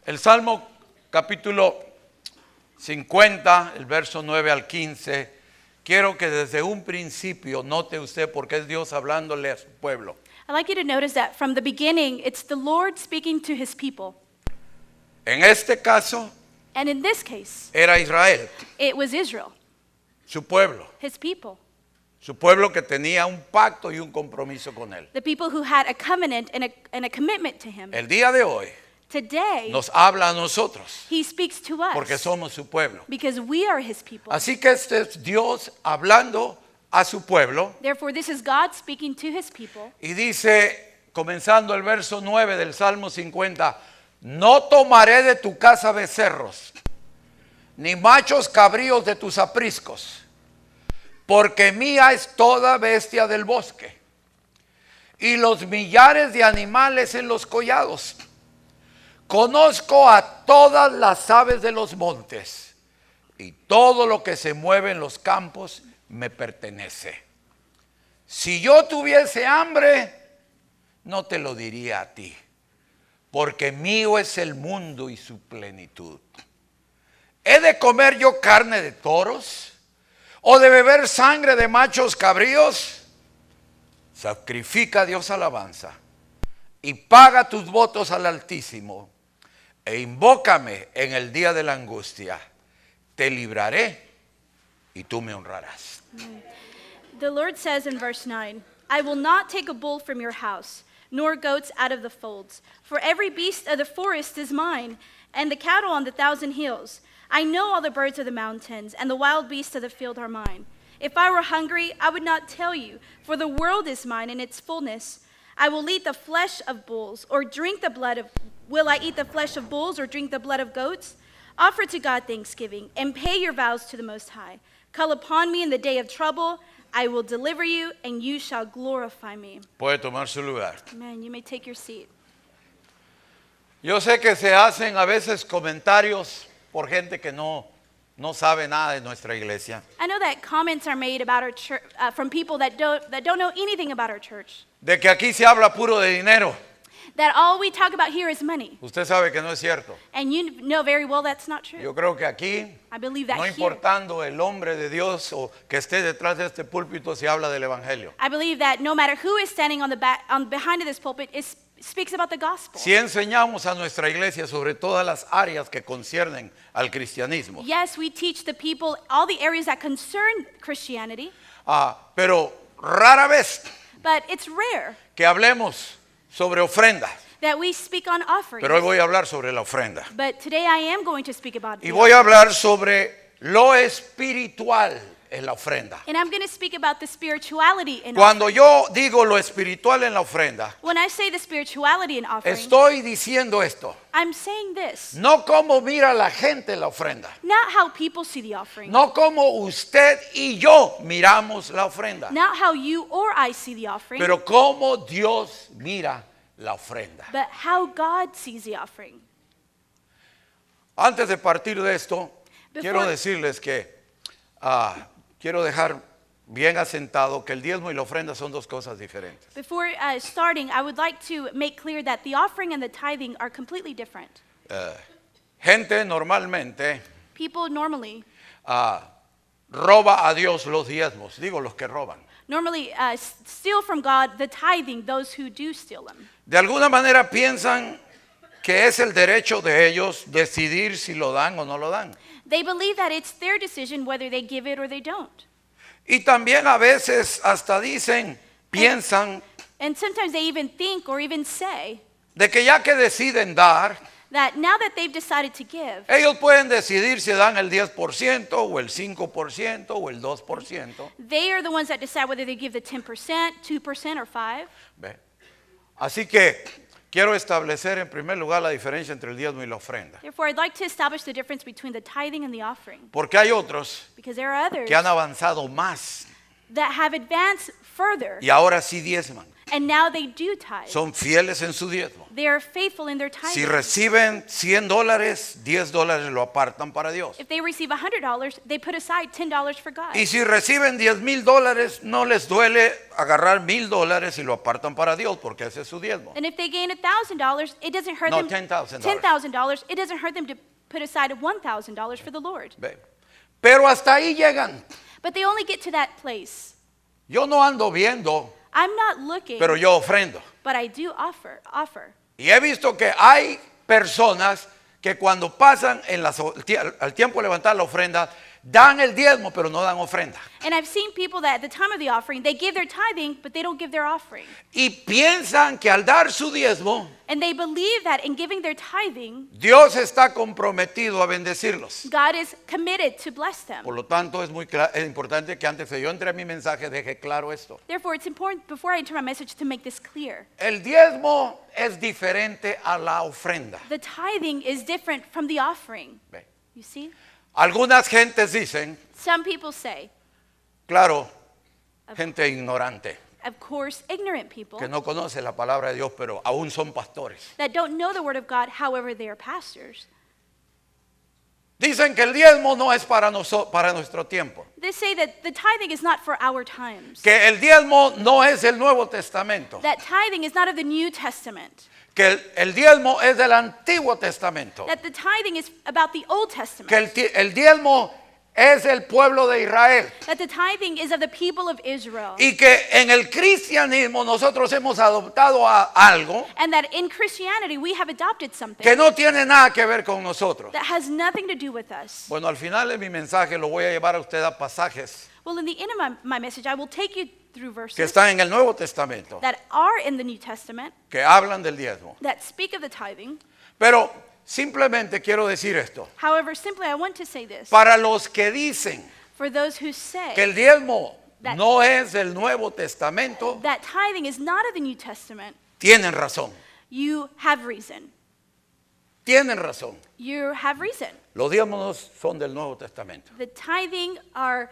El Salmo capítulo 50, el verso 9 al 15, quiero que desde un principio note usted porque es Dios hablándole a su pueblo. I'd like you to notice that from the beginning, it's the Lord speaking to his people. En este caso And in this case, era Israel, it was Israel, su pueblo que tenía un pacto y un compromiso con él. the people who had a covenant and a commitment to him. El día de hoy Today, nos habla a nosotros he speaks to us porque somos su pueblo. because we are his people. Así que este es Dios hablando a su pueblo Therefore, this is God speaking to his people. y dice, comenzando el verso 9 del Salmo 50, no tomaré de tu casa becerros, ni machos cabríos de tus apriscos, porque mía es toda bestia del bosque, y los millares de animales en los collados. Conozco a todas las aves de los montes, y todo lo que se mueve en los campos me pertenece. Si yo tuviese hambre, no te lo diría a ti, porque mío es el mundo y su plenitud. ¿He de comer yo carne de toros? ¿O de beber sangre de machos cabríos? Sacrifica a Dios alabanza y paga tus votos al Altísimo e invócame en el día de la angustia. Te libraré y tú me honrarás. The Lord says in verse 9, I will not take a bull from your house, nor goats out of the folds. For every beast of the forest is mine, and the cattle on the 1,000 hills. I know all the birds of the mountains, and the wild beasts of the field are mine. If I were hungry, I would not tell you, for the world is mine and its fullness. I will eat the flesh of bulls, or drink the blood of... Will I eat the flesh of bulls, or drink the blood of goats? Offer to God thanksgiving, and pay your vows to the Most High. Call upon me in the day of trouble. I will deliver you, and you shall glorify me. Puede tomar su lugar. Amen. You may take your seat. Yo sé que se hacen a veces comentarios por gente que no sabe nada de nuestra iglesia. I know that comments are made about our church from people that don't know anything about our church. De que aquí se habla puro de dinero. That all we talk about here is money. Usted sabe que no es cierto. And you know very well that's not true. Yo creo que aquí, I believe that no here. importando el hombre de Dios o que esté detrás de este púlpito, se habla del evangelio. I believe that no matter who is standing behind of this pulpit, speaks about the gospel. Si enseñamos a nuestra iglesia sobre todas las áreas que conciernen al cristianismo. Yes, we teach the people all the areas that concern Christianity. Pero rara vez But it's rare que hablemos sobre ofrendas. that we speak on offerings. Pero hoy voy a hablar sobre la ofrenda. But today I am going to speak about Y the voy a hablar sobre lo espiritual en la ofrenda. And I'm going to speak about the spirituality in Cuando yo digo lo espiritual en la ofrenda, When I say the spirituality in offering, estoy diciendo esto. I'm saying this. No como mira la gente la ofrenda. Not how people see the offering. No como usted y yo miramos la ofrenda. Not how you or I see the offering. Pero como Dios mira la ofrenda. But how God sees the offering. Antes de partir de esto, quiero decirles que quiero dejar bien asentado que el diezmo y la ofrenda son dos cosas diferentes. Before starting, I would like to make clear that the offering and the tithing are completely different. Gente normalmente People normally roba a Dios los diezmos, digo los que roban. Steal from God the tithing, those who do steal them. De alguna manera piensan que es el derecho de ellos decidir si lo dan o no lo dan. They believe that it's their decision whether they give it or they don't. Y también a veces hasta piensan And sometimes they even think or even say de que ya que deciden dar, that now that they've decided to give, ellos pueden decidir si dan el 10% o el 5% o el 2%. they are the ones that decide whether they give the 10%, 2%, or 5%. ¿Ve? Así que quiero establecer en primer lugar la diferencia entre el diezmo y la ofrenda. Therefore, I'd like to establish the difference between the tithing and the offering. Porque hay otros Because there are others que han avanzado más that have advanced further, y ahora sí diezman. and now they do tithe. Son fieles en su diezmo. They are faithful in their Si tithing. reciben $100, $10 lo apartan para Dios. If they receive $100, they put aside $10 for God. Y si reciben $10,000, no les duele agarrar $1,000 y lo apartan para Dios, porque ese es su diezmo. And if they gain $1,000, it doesn't hurt No, them. $10,000. $10,000. It doesn't hurt them to put aside $1,000 for the Lord. Ve. Pero hasta ahí llegan. But they only get to that place. Yo no ando viendo, I'm not looking, pero yo ofrendo. but I do offer. Y he visto que hay personas que cuando pasan al tiempo de levantar la ofrenda, dan el diezmo, pero no dan ofrenda. And I've seen people that at the time of the offering, they give their tithing, but they don't give their offering. Y piensan que al dar su diezmo, And they believe that in giving their tithing, Dios está comprometido a bendecirlos. God is committed to bless them. Por lo tanto, es importante que antes de yo entre a mi mensaje deje claro esto. Therefore, it's important, before I enter my message, to make this clear. El diezmo es diferente a la ofrenda. The tithing is different from the offering. Ve. You see? Algunas gentes dicen, Some people say, claro, gente ignorante, of course, ignorant people que no conoce la palabra de Dios, pero aún son pastores. that don't know the word of God, however, they are pastors. Dicen que el diezmo no es para nuestro tiempo. They say that the tithing is not for our times. Que el diezmo no es el Nuevo Testamento. That tithing is not of the New Testament. Que el diezmo es del Antiguo Testamento. That the tithing is about the Old Testament. Que el diezmo es el pueblo de Israel. That the tithing is of the people of Israel. Y que en el cristianismo nosotros hemos adoptado algo And that in Christianity we have adopted something que no tiene nada que ver con nosotros. that has nothing to do with us. Bueno, al final de mi mensaje lo voy a llevar a usted a pasajes Well, in the end of my message, I will take you through que verses están en el Nuevo Testamento that are in the New Testament que hablan del diezmo. that speak of the tithing. Pero simplemente quiero decir esto. However, simply I want to say this. Para los que dicen For those who say que el diezmo That- no es del Nuevo Testamento, that tithing is not of the New Testament, tienen razón. you have reason. Tienen razón. You have reason. Los diezmos son del Nuevo Testamento. The tithing are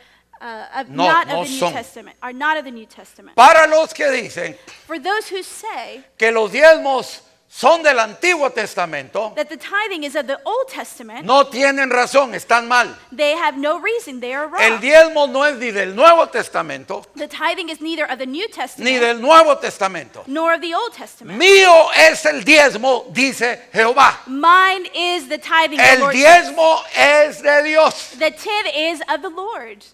No, not no of the New son. Testament. Are not of the New Testament. Para los que dicen For those who say que los diezmos son del Antiguo Testamento, that the tithing is of the Old Testament, no tienen razón, están mal. they have no reason. They are El wrong. diezmo no es ni del Nuevo Testamento The tithing is neither of the New ni Testament del Nuevo Testamento. nor of the Old Testament. Mío es el diezmo, dice Jehová. Mine is the tithing. The El Lord says. diezmo es de Dios. The tithe is of the Lord.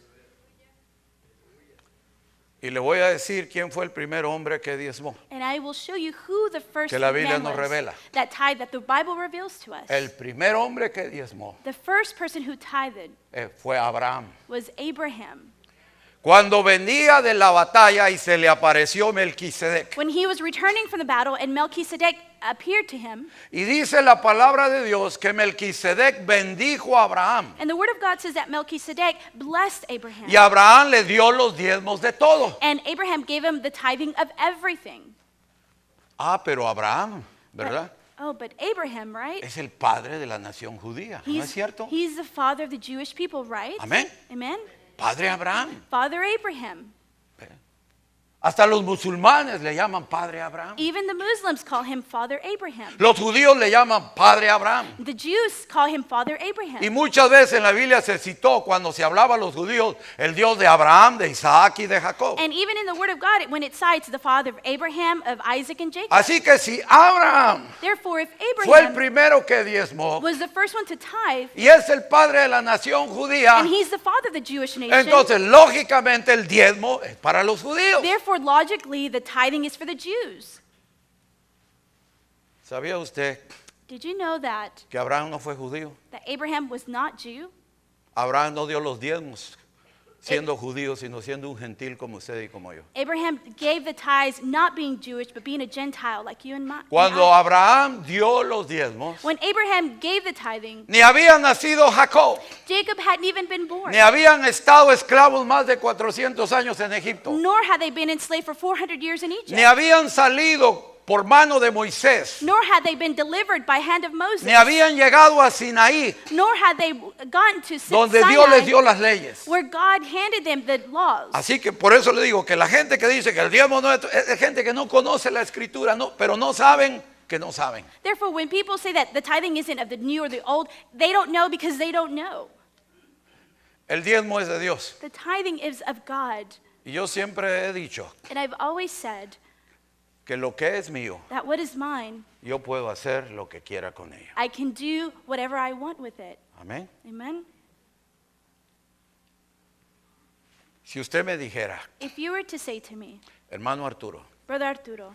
Y le voy a decir quién fue el primer hombre que diezmó. And I will show you who the first Que la Biblia man nos was revela. that tithe that the Bible reveals to us. El primer hombre que diezmó The first person who tithed fue Abraham. was Abraham. Cuando venía de la batalla y se le apareció Melquisedec. When he was returning from the battle and Melchizedek appeared to him, Y dice la palabra de Dios que Melquisedec bendijo a Abraham. and the word of God says that Melchizedek blessed Abraham. Y Abraham le dio los diezmos de todo. And Abraham gave him the tithing of everything. Ah, pero Abraham, ¿verdad? Oh, but Abraham, right? Es el padre de la nación judía, ¿no es cierto? He's the father of the Jewish people, right? Amén. Amen. Padre Abraham. Father Abraham. Hasta los musulmanes le llaman Padre Abraham. Even the Muslims call him Father Abraham. Los judíos le llaman Padre Abraham. The Jews call him Father Y Abraham. muchas veces en la Biblia se citó cuando se hablaba a los judíos el Dios de Abraham, de Isaac y de Jacob. And even in the Word of God, when it cites the father of Abraham, of Isaac, and Jacob. Así que si Abraham Therefore, if fue el Abraham primero que diezmó was the first one to tithe, y es el padre de la nación judía, and he's the father of the Jewish nation, entonces lógicamente el diezmo es para los judíos. therefore, logically, the tithing is for the Jews. ¿Sabía usted Did you know that que Abraham no fue judío? Abraham was not Jew? Abraham no dio los diezmos siendo judío, sino siendo un gentil como usted y como yo. Abraham gave the tithes not being Jewish, but being a Gentile like you and Cuando I. Abraham dio los diezmos, When Abraham gave the tithing, ni había nacido Jacob, Jacob hadn't even been born, ni habían estado esclavos más de 400 años en Egipto, nor had they been enslaved for 400 years in ni Egypt, habían salido por mano de Moisés, nor had they been delivered by hand of Moses, ni habían llegado a Sinaí, nor had they gotten to donde Dios les Sinai, dio las leyes. where God handed them the laws. Así que por eso le digo que la gente que dice que el diezmo no es gente que no conoce la escritura, no, pero no saben que no saben. Therefore, when people say that the tithing isn't of the new or the old, they don't know because they don't know. El diezmo es de Dios. The tithing is of God. Y yo siempre he dicho And I've always said que lo que es mío, that what is mine, yo puedo hacer lo que quiera con ello. I can do whatever I want with it. Amén. Amen? Si usted me dijera, If you were to say to me, hermano Arturo, Brother Arturo,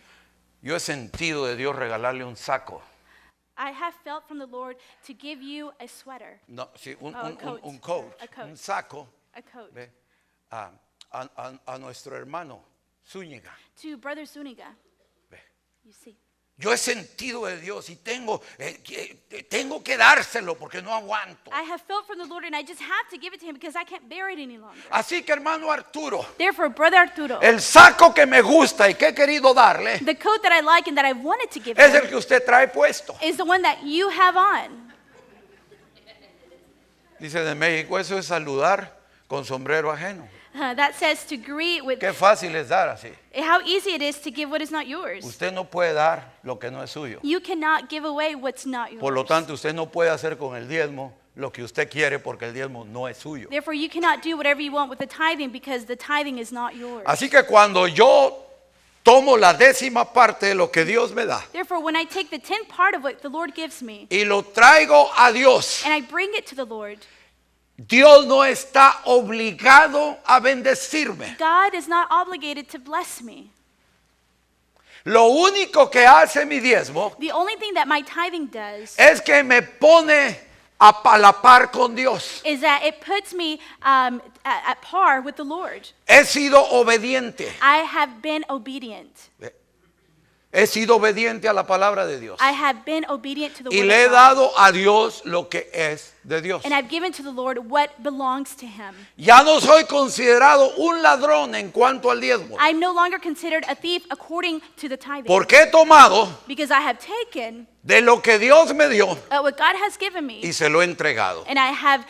yo he sentido de Dios regalarle un saco. I have felt from the Lord to give you a sweater, No, sí, a coat. un coat, A coat. un saco, a coat, ve, a nuestro hermano Zúñiga. to Brother Zuniga. Ve. You see. Yo he sentido de Dios y tengo que dárselo porque no aguanto. I have felt from the Lord and I just have to give it to him because I can't bear it any longer. Así que hermano Arturo, Therefore, Brother Arturo, el saco que me gusta y que he querido darle the coat that I like and that I wanted to give es el him que usted trae puesto. is the one that you have on. Dice de México, eso es saludar con sombrero ajeno. That says to greet with Qué fácil es dar así. how easy it is to give what is not yours. Usted no puede dar lo que no es suyo. You cannot give away what's not yours. Por lo tanto, usted no puede hacer con el diezmo lo que usted quiere porque el diezmo no es suyo. Therefore, you cannot do whatever you want with the tithing because the tithing is not yours. Así que cuando yo tomo la 10ª parte de lo que Dios me da Therefore, when I take the 10th part of what the Lord gives me y lo traigo a Dios, and I bring it to the Lord, Dios no está obligado a bendecirme. God is not obligated to bless me. Lo único que hace mi diezmo The only thing that my tithing does es que me pone a la par con Dios. is that it puts me at par with the Lord. He sido obediente. I have been obedient. He sido obediente a la palabra de Dios. I have been obedient to the Y word le he of God. dado a Dios lo que es de Dios. And I've given to the Lord what belongs to him. Ya no soy considerado un ladrón en cuanto al diezmo. I'm no longer considered a thief according to the tithing. Porque he tomado Because I have taken de lo que Dios me dio what God has given me y se lo he entregado. and I have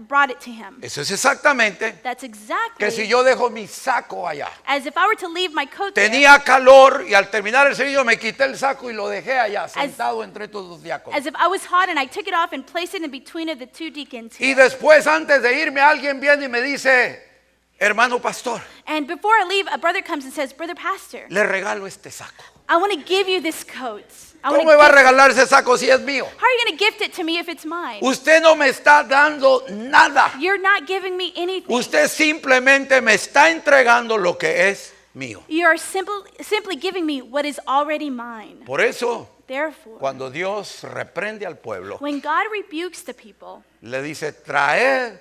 brought it to him. Eso es exactamente That's exactly que si yo dejo mi saco allá. as if I were to leave my coat there, Tenía calor y al terminar el servicio me quité el saco y lo dejé allá sentado entre estos dos diáconos. as if I was hot and I took it off and placed it in between of the two deacons. Y después, antes de irme, alguien viene y me dice, hermano pastor, And before I leave, a brother comes and says, Brother Pastor, le regalo este saco. I want to give you this coat. ¿Cómo me va a regalar ese saco si es mío? How are you going to gift it to me if it's mine? Usted no me está dando nada. You're not giving me anything. Usted simplemente me está entregando lo que es mío. You are simply giving me what is already mine. Por eso, Therefore, cuando Dios reprende al pueblo, when God rebukes the people, le dice, traed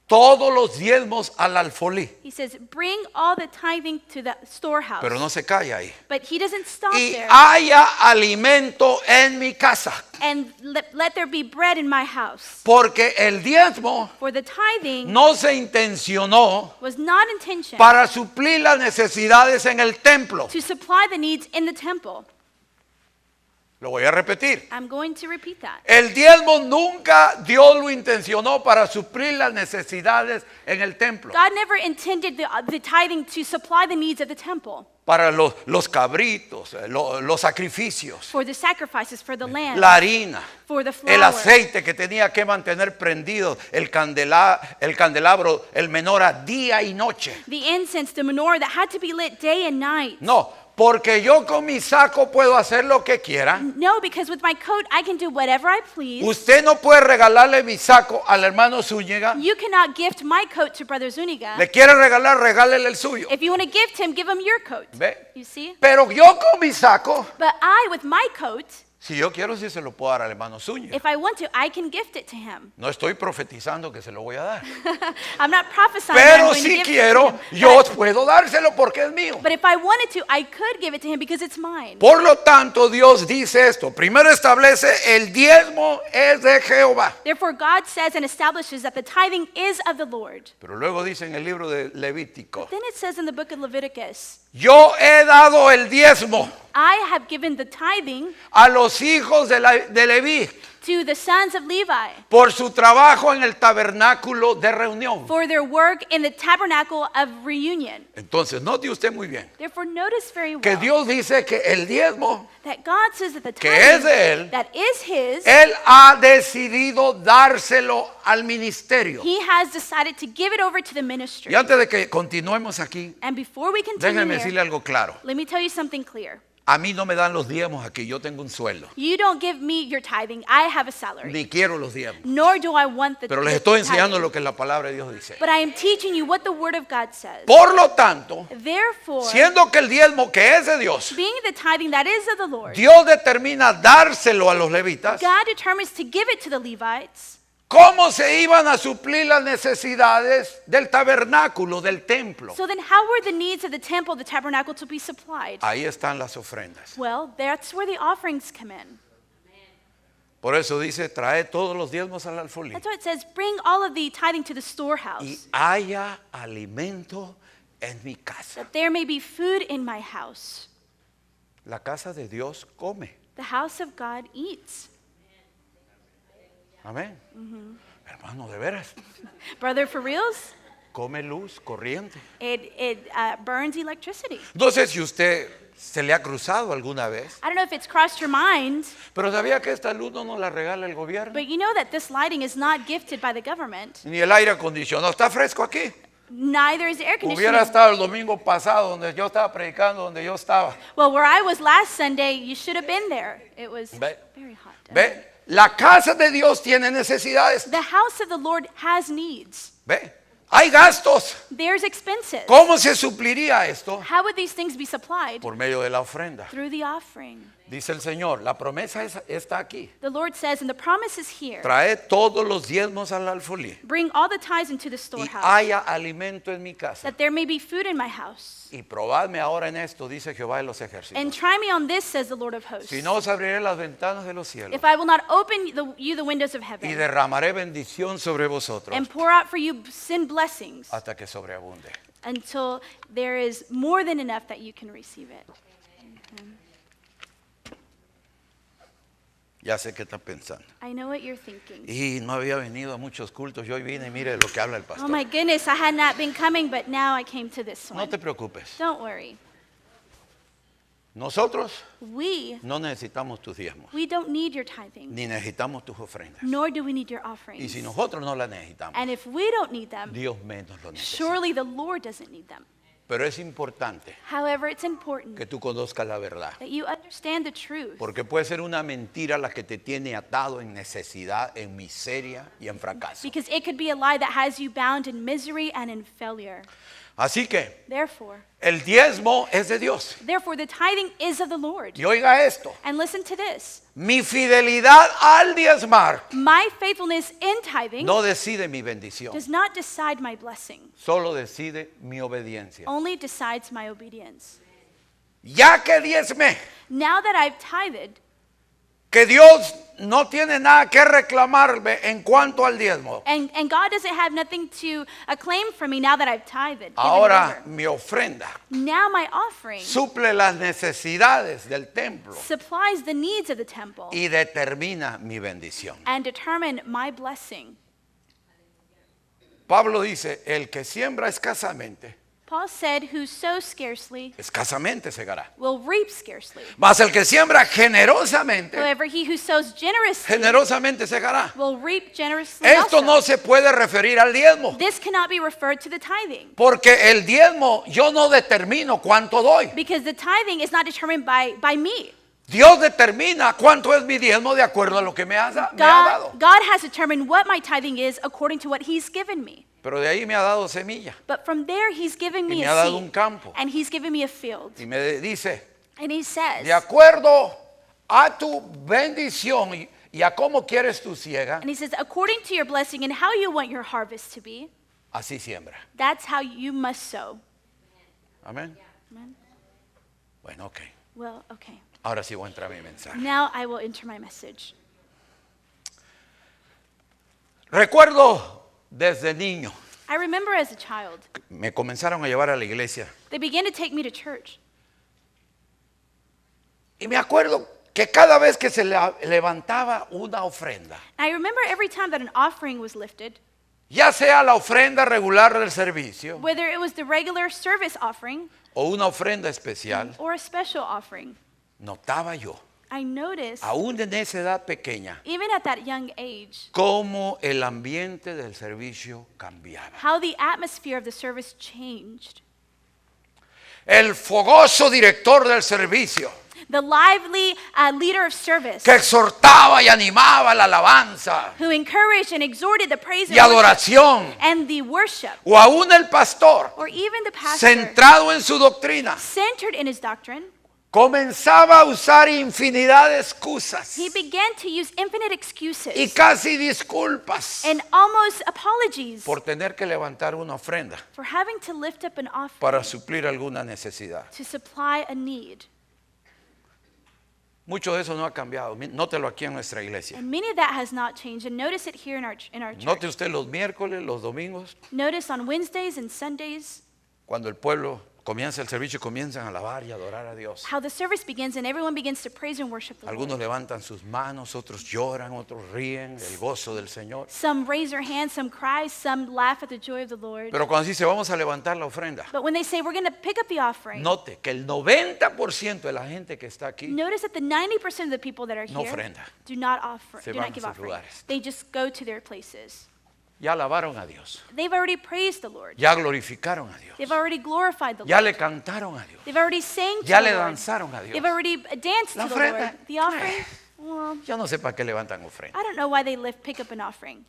todos los diezmos al alfolí. he says, bring all the tithing to the storehouse. Pero no se calla ahí. But he doesn't stop Y there. haya alimento en mi casa. And let there be bread in my house. Porque el diezmo For the tithing no se intencionó was not intention para suplir las necesidades en el templo. to supply the needs in the temple. Lo voy a repetir. I'm going to repeat that. El diezmo nunca Dios lo intencionó para suplir las necesidades en el templo. God never intended the tithing to supply the needs of the temple. Para los cabritos, los sacrificios, For the sacrifices, for the lamb, la harina, for the el flour, aceite que tenía que mantener prendido, el candelabro, el menora día y noche. the incense, the menorah that had to be lit day and night. No, porque yo con mi saco puedo hacer lo que quiera. No, because with my coat I can do whatever I please. Usted no puede regalarle mi saco al hermano Zúñiga. You cannot gift my coat to Brother Zuniga. Le quiere regalar, regálele el suyo. If you want to gift him, give him your coat. ¿Ve? You see? Pero yo con mi saco But I, with my coat, Si yo quiero, sí se lo puedo dar al hermano Zúñiga. If I want to, I can gift it to him. No estoy profetizando que se lo voy a dar. I'm not prophesying that I'm Pero going to si give it to quiero, him. yo puedo dárselo porque es mío. But if I wanted to, I could give it to him because it's mine. Por lo tanto, Dios dice esto. Primero establece el diezmo es de Jehová. Therefore, God says and establishes that the tithing is of the Lord. Pero luego dice en el libro de Levítico, Then it says in the book of Leviticus, yo he dado el diezmo I have given the tithing a los hijos de Leví to the sons of Levi por su trabajo en el tabernáculo de reunión. for their work in the tabernacle of reunion. Entonces, note usted muy bien Therefore, notice very que well Dios dice que el diezmo, that God says that the que es de tithing él, that is his, Él ha decidido dárselo al ministerio. he has decided to give it over to the ministry. Y antes de que continuemos aquí, And before we continue déjenme here, decirle algo claro. let me tell you something clear. A mí no me dan los diezmos aquí, yo tengo un sueldo. You don't give me your tithing. I have a salary. Ni quiero los diezmos. Nor do I want the Pero les the estoy enseñando tithing. lo que la palabra de Dios dice. But I am teaching you what the Word of God says. Por lo tanto, Therefore, siendo que el diezmo que es de Dios, being the tithing that is of the Lord, Dios determina dárselo a los levitas, God determines to give it to the Levites. ¿cómo se iban a suplir las necesidades del tabernáculo, del templo? So then how were the needs of the temple, the tabernacle to be supplied? Ahí están las ofrendas. Well, that's where the offerings come in. Por eso dice, trae todos los diezmos al alfolí That's why it says, bring all of the tithing to the y storehouse, haya alimento en mi casa. that there may be food in my house. La casa de Dios come. The house of God eats. Amén. Hermano, de veras, Brother, for reals, come luz corriente. it burns electricity. No sé si usted se le ha cruzado alguna vez, I don't know if it's crossed your mind, pero sabía que esta luz no nos la regala el gobierno. but you know that this lighting is not gifted by the government. Ni el aire acondicionado. Está fresco aquí. Neither is air Hubiera conditioning. estado el domingo pasado donde yo estaba predicando, donde yo estaba. Well, where I was last Sunday, you should have been there. It was Ve. very hot. ¿Ve? La casa de Dios tiene necesidades. The house of the Lord has needs. ¿Ve? Hay gastos. There's expenses. ¿Cómo se supliría esto? How would these things be supplied? Por medio de la ofrenda. Through the offering. Dice el Señor, la promesa está aquí. The Lord says, and the promise is here. Trae todos los diezmos al alfolí Bring all the tithes into the y storehouse, haya alimento en mi casa. that there may be food in my house. Y probadme ahora en esto, dice Jehová de los ejércitos. And try me on this, says the Lord of hosts. Si no, os abriré las ventanas de los cielos If I will not open you the windows of y heaven, derramaré bendición sobre vosotros and pour out for you sin blessings, hasta que sobreabunde. until there is more than enough that you can receive it. Ya sé qué está pensando. I know what you're thinking. Y no había venido a muchos cultos. Yo hoy vine y mire lo que habla el Oh pastor. my goodness, I had not been coming, but now I came to this No one. te preocupes. Don't worry. Nosotros We no necesitamos tus diezmos, don't need your tithing, ni necesitamos tus ofrendas. nor do we need your Y offerings. si nosotros no las necesitamos, And if we don't need them, Dios menos lo necesita. surely the Lord doesn't need them. Pero es importante However, it's important que tú conozcas la verdad. that you understand the truth. Porque puede ser una mentira la que te tiene atado en necesidad, en miseria y en fracaso. Because it could be a lie that has you bound in misery and in failure. Así que Therefore, el diezmo es de Dios. the tithing is of the Lord. Y oiga esto, And listen to this. mi fidelidad al diezmar My faithfulness in tithing no decide mi bendición, does not decide my blessing, solo decide mi obediencia. only decides my obedience. Ya que diezmé, Now that I've tithed, que Dios no tiene nada que reclamarme en cuanto al diezmo. and God doesn't have nothing to claim from me now that I've tithed. given it Ahora over. mi ofrenda Now my offering suple las necesidades del templo supplies the needs of the temple y determina mi bendición. and determine my blessing. Pablo dice, el que siembra escasamente, Paul said, who sows scarcely escasamente segará. will reap scarcely. Mas el que siembra generosamente, However, he who sows generously generosamente segará. will reap generously Esto also. no se puede referir al diezmo, This cannot be referred to the tithing, porque el diezmo yo no determino cuánto doy. because the tithing is not determined by me. Dios determina cuánto es mi diezmo de acuerdo a lo que me ha dado. God has determined what my tithing is according to what he's given me. Pero de ahí me ha dado semilla But from there, he's given y me me a ha dado un seed, campo and he's given me a field. y me dice, And he says, de acuerdo a tu bendición y a cómo quieres tu siega, And he says, according to your blessing and how you want your harvest to be, así siembra. that's how you must sow. Amén. Amen. Bueno, ok. Well, okay. Ahora sí voy a entrar a mi mensaje. Now I will enter my message. Recuerdo desde niño, I remember as a child, me comenzaron a llevar a la iglesia. they began to take me to church. Y me acuerdo que cada vez que se levantaba una ofrenda, And I remember every time that an offering was lifted, ya sea la ofrenda regular del servicio whether it was the regular service offering o una ofrenda especial, or a special offering, notaba yo, I noticed, aún en esa edad pequeña, even at that young age, cómo el ambiente del servicio cambiaba. how the atmosphere of the service changed. El fogoso director del servicio, The lively leader of service que exhortaba y animaba la alabanza who encouraged and exhorted the praise y and worship, adoración, and the worship, o aún el pastor, or even the pastor, centrado en su doctrina, centered in his doctrine, comenzaba a usar infinidad de excusas he began to use infinite y excuses casi disculpas and almost apologies por tener que levantar una ofrenda for having to lift up an offering para suplir alguna necesidad. to supply a need. Mucho de eso no ha cambiado. Nótelo aquí en nuestra iglesia. And many of that has not changed. And notice it here in our church. Note usted los miércoles, los domingos, Notice on Wednesdays and Sundays cuando el pueblo comienza el servicio y comienzan a alabar y adorar a Dios. how the service begins and everyone begins to praise and worship the Algunos Lord. levantan sus manos, otros lloran, otros ríen, el gozo del Señor. Some raise their hands, some cry, some laugh at the joy of the Lord. Pero cuando dice vamos a levantar la ofrenda, But when they say we're going to pick up the offering, note que el 90% de la gente que está aquí notice that the 90% of the people that are no here ofrenda. do not offer, Se do van not give a sus offering. lugares. They just go to their places. ya alabaron a Dios, They've already praised the Lord. ya glorificaron a Dios, They've already glorified the ya Lord. le cantaron a Dios, They've already sang to ya the le Lord. danzaron a Dios. They've already danced La to the Lord. ofrenda, The offering, well, Yo no sé para qué levantan ofrenda. I don't know why they pick up an offering.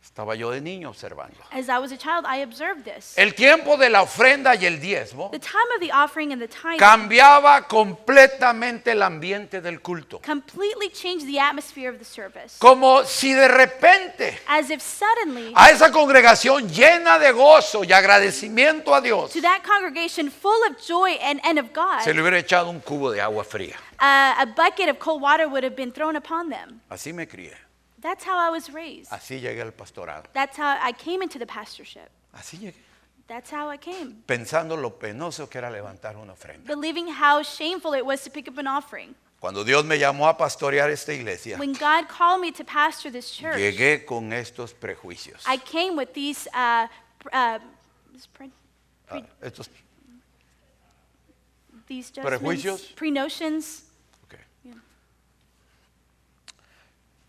Estaba yo de niño observando. As I was a child, I observed this. El tiempo de la ofrenda y el diezmo The time of the offering and the tithing cambiaba completamente el ambiente del culto. completely changed the atmosphere of the service. Como si de repente As if suddenly, a esa congregación llena de gozo y agradecimiento a Dios to that congregation full of joy and of God, se le hubiera echado un cubo de agua fría. a bucket of cold water would have been thrown upon them. Así me crié, That's how I was raised. así llegué al pastorado, That's how I came into the pastorship. así llegué, That's how I came. pensando lo penoso que era levantar una ofrenda. Believing how shameful it was to pick up an offering. Cuando Dios me llamó a pastorear esta iglesia, When God called me to pastor this church, llegué con estos prejuicios. I came with these Estos, these Prejuicios. judgments, pre-notions ok. Yeah.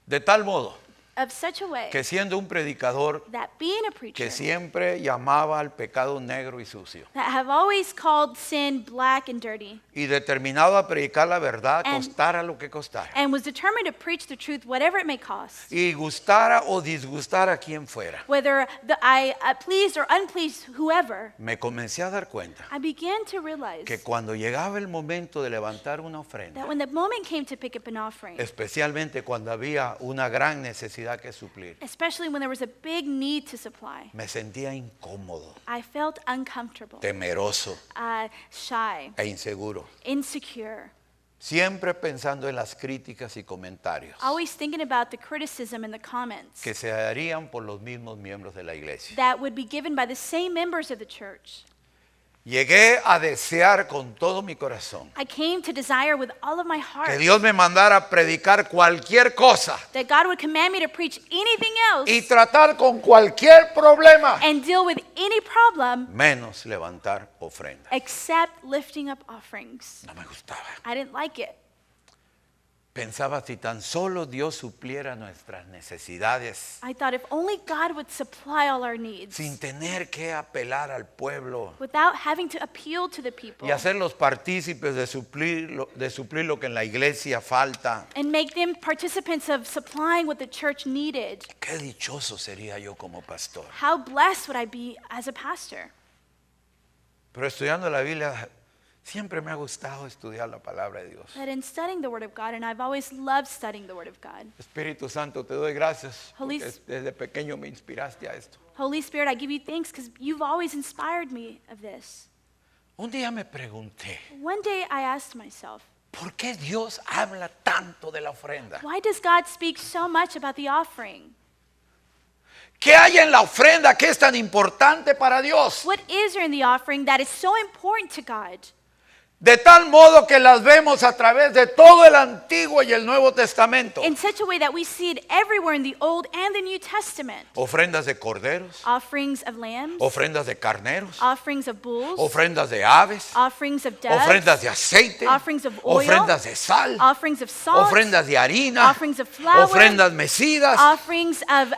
De tal modo of such a way que siendo un predicador that being a preacher que siempre llamaba al pecado negro y sucio that have always called sin black and dirty y determinado a predicar la verdad And- costara lo que costara and was determined to preach the truth whatever it may cost, y gustara o disgustara a quien fuera, whether I pleased or unpleased whoever, me comencé a dar cuenta I began to realize que cuando llegaba el momento de levantar una that ofrenda, when the moment came to pick up an offering, especialmente cuando había una gran necesidad que suplir, especially when there was a big need to supply, me sentía incómodo, I felt uncomfortable, temeroso shy, e inseguro, insecure, siempre pensando en las críticas y comentarios always thinking about the criticism and the comments que se harían por los mismos miembros de la iglesia. that would be given by the same members of the church. Llegué a desear con todo mi corazón I came to desire with all of my heart que Dios me mandara a predicar cualquier cosa that God would command me to preach anything else y tratar con cualquier problema, and deal with any problem menos levantar ofrenda. except lifting up offerings. No me gustaba. I didn't like it. Pensaba si tan solo Dios supliera nuestras necesidades I thought if only God would supply all our needs sin tener que apelar al pueblo without having to appeal to the people y hacerlos partícipes de suplir lo que en la iglesia falta. and make them participants of supplying what the church needed. Qué dichoso sería yo como pastor. How blessed would I be as a pastor? Pero estudiando la Biblia Siempre me ha gustado estudiar la palabra de Dios. But in studying the Word of God, and I've always loved studying the Word of God. Espíritu Santo, te doy gracias Holy porque desde pequeño me inspiraste a esto. Holy Spirit, I give you thanks because you've always inspired me of this. Un día me pregunté, One day I asked myself, ¿por qué Dios habla tanto de la ofrenda? why does God speak so much about the offering? ¿Qué hay en la ofrenda que es tan importante para Dios? What is there in the offering that is so important to God? De tal modo que las vemos a través de todo el Antiguo y el Nuevo Testamento. In such a way that we see it everywhere in the Old and the New Testament. Ofrendas de corderos, Offerings of lambs, ofrendas de carneros, offerings of bulls, ofrendas de aves, offerings of doves, ofrendas de aceite, offerings of oil, ofrendas de sal, offerings of salt, ofrendas de harina, offerings of flour, ofrendas mecidas, offerings of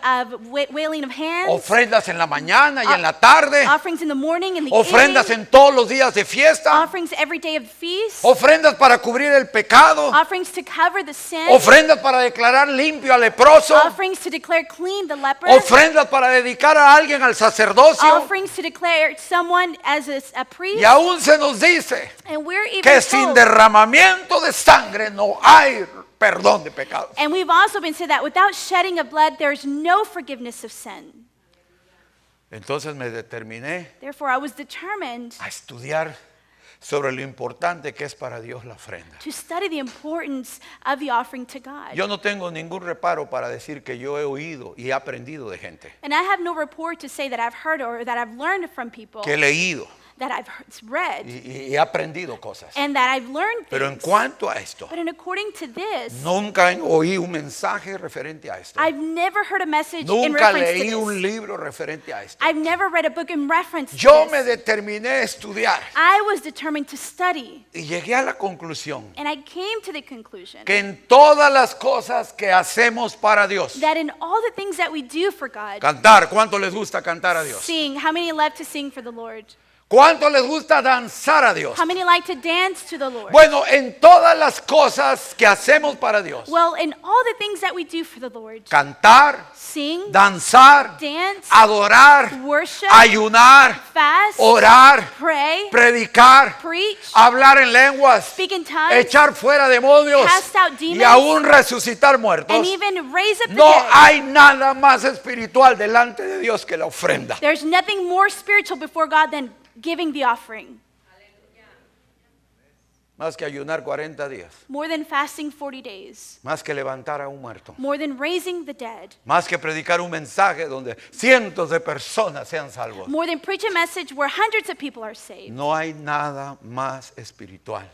wailing of hands, ofrendas en la mañana y en la tarde, offerings in the morning and the ofrendas evening, en todos los días de fiesta, offerings every day of the feast, ofrendas para cubrir el pecado, offerings to cover the sin, ofrendas para declarar limpio al leproso, offerings to declare clean the leper, ofrendas para dedicar a alguien al sacerdocio. offerings to declare someone as a priest. Y aún se nos dice And we're even que sin told, derramamiento de sangre no hay perdón de pecados. and we've also been said that without shedding of blood, there's no forgiveness of sin. Entonces me determiné Therefore, I was determined a estudiar sobre lo importante que es para Dios la ofrenda. to study the importance of the offering to God. Yo no tengo ningún reparo para decir que yo he oído y he aprendido de gente, And I have no report to say that I've heard or that I've learned from people, que he leído that I've read, y he aprendido cosas. and that I've learned Pero en things. cuanto a esto, But in according to this, nunca oí un mensaje referente a esto. I've never heard a message in Nunca reference leí to un this. libro referente a esto. I've never read a book in reference to Yo me this. determiné a estudiar I was determined to study, y llegué a la conclusión and I came to the conclusion que en todas las cosas que hacemos para Dios, that in all the things that we do for God, cantar, ¿cuánto les gusta cantar a Dios? sing, how many love to sing for the Lord? ¿Cuánto les gusta danzar a Dios? How many like to dance to the Lord? Bueno, en todas las cosas que hacemos para Dios, Well, in all the things that we do for the Lord, cantar, sing, danzar, dance, adorar, worship, ayunar, fast, orar, pray, predicar, preach, hablar en lenguas, speak in tongues, echar fuera demonios cast out y demons, aún resucitar muertos. and even raise up the No dead. hay nada más espiritual delante de Dios que la ofrenda. There's nothing more spiritual before God than giving the offering. Más que ayunar 40 días, More than fasting 40 days. más que levantar a un muerto, More than raising the dead. más que predicar un mensaje donde cientos de personas sean salvos. More than preach a message where hundreds of people are saved. No hay nada más espiritual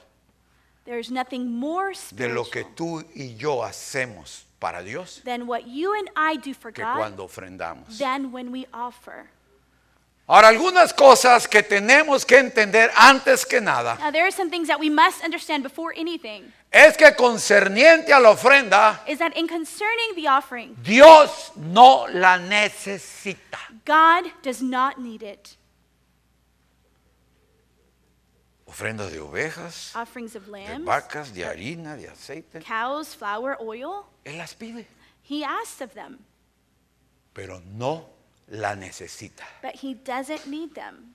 There's nothing more de lo que spiritual tú y yo hacemos para Dios than what you and I do for que God cuando ofrendamos. than when we offer. Ahora, algunas cosas que tenemos que entender antes que nada Now, there are some things that we must understand before anything, es que concerniente a la ofrenda, is that in concerning the offering, Dios no la necesita. God does not need it. Ofrendas de ovejas, Offerings of de lambs, vacas, de harina, de aceite, cows, flour, oil, Él las pide, he asks of them, pero no la necesita. but he doesn't need them.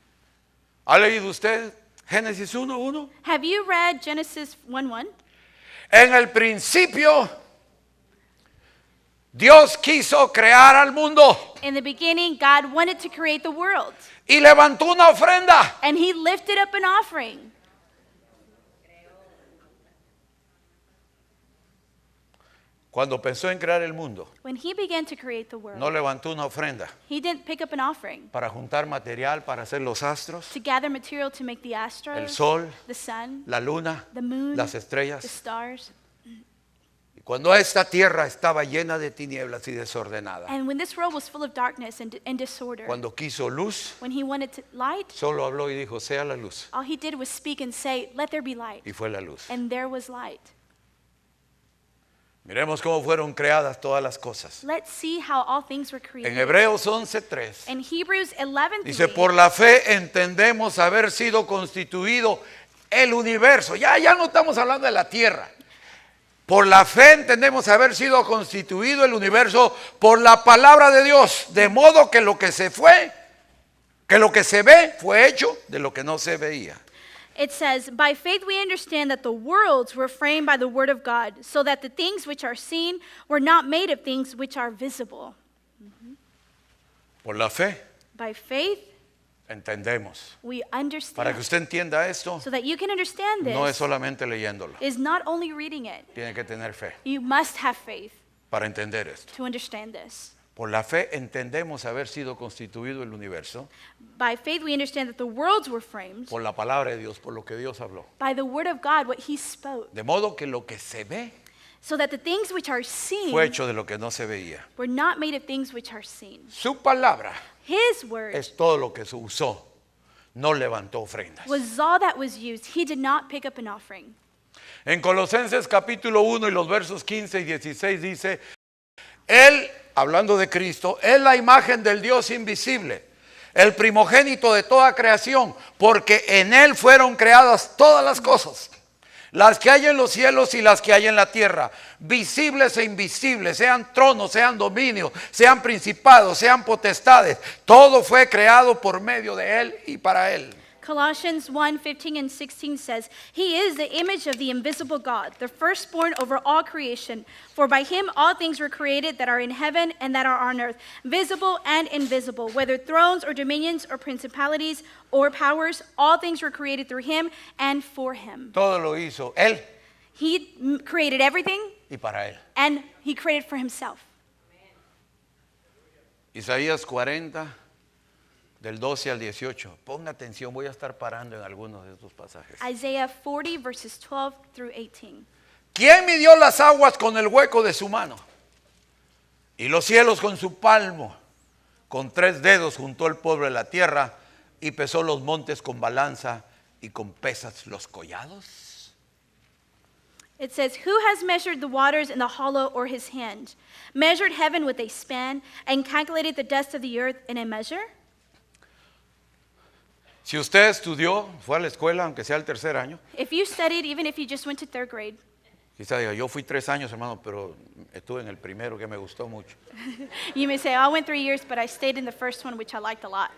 ¿Ha leído usted Génesis 1:1? Have you read Genesis 1:1? En el principio, Dios quiso crear al mundo In the beginning, God wanted to create the world, y levantó una ofrenda. and he lifted up an offering. Cuando pensó en crear el mundo, When he began to create the world, no levantó una ofrenda he didn't pick up an offering para juntar material para hacer los astros, to gather material to make the el astros, sol, the sun, la luna, the moon, las the estrellas. stars. Y cuando esta tierra estaba llena de tinieblas y desordenada, And when this world was full of darkness and disorder, cuando quiso luz, when he wanted to light, solo habló y dijo, sea la luz. all he did was speak and say, "Let there be light." Y fue la luz. And there was light. Miremos cómo fueron creadas todas las cosas. Let's see how all things were En created. Hebreos 11:3 In Hebrews 11:3, dice, por la fe entendemos haber sido constituido el universo. Ya no estamos hablando de la tierra. Por la fe entendemos haber sido constituido el universo por la palabra de Dios, de modo que lo que se ve fue hecho de lo que no se veía. It says, by faith we understand that the worlds were framed by the word of God, so that the things which are seen were not made of things which are visible. Por la fe By faith entendemos. we Para que understand. usted entienda esto, So that you can understand no es this solamente leyéndolo. is not only reading it. Tiene que tener fe You must have faith para entender esto. to understand this. Por la fe entendemos haber sido constituido el universo By faith we understand that the worlds were framed por la palabra de Dios, por lo que Dios habló. by the word of God, what he spoke. De modo que lo que se ve So that the things which are seen fue hecho de lo que no se veía. were not made of things which are seen. Su palabra His word es todo lo que se usó. No levantó ofrendas. was all that was used. He did not pick up an offering. En Colosenses capítulo 1 y los versos 15 y 16 dice, Él, hablando de Cristo, es la imagen del Dios invisible, el primogénito de toda creación, porque en Él fueron creadas todas las cosas, las que hay en los cielos y las que hay en la tierra, visibles e invisibles, sean tronos, sean dominios, sean principados, sean potestades. Todo fue creado por medio de Él y para Él. Colossians 1:15 and 16 says, He is the image of the invisible God, the firstborn over all creation. For by him all things were created that are in heaven and that are on earth, visible and invisible, whether thrones or dominions or principalities or powers, all things were created through him and for him. Todo lo hizo Él He created everything y para Él. and he created for himself. Isaías 40, del 12 al 18. Ponga atención, voy a estar parando en algunos de estos pasajes. Isaiah 40 verses 12 through 18. ¿Quién midió las aguas con el hueco de su mano? Y los cielos con su palmo. Con 3 dedos juntó el polvo de la tierra y pesó los montes con balanza y con pesas los collados. It says, Who has measured the waters in the hollow or his hand? Measured heaven with a span and calculated the dust of the earth in a measure? Si usted estudió, fue a la escuela, aunque sea el tercer año, If you studied, even if you just went to third grade, quizá diga, yo fui 3 años, hermano, pero estuve en el primero que me gustó mucho. you may say, oh, I went 3 years, but I stayed in the first one, which I liked a lot.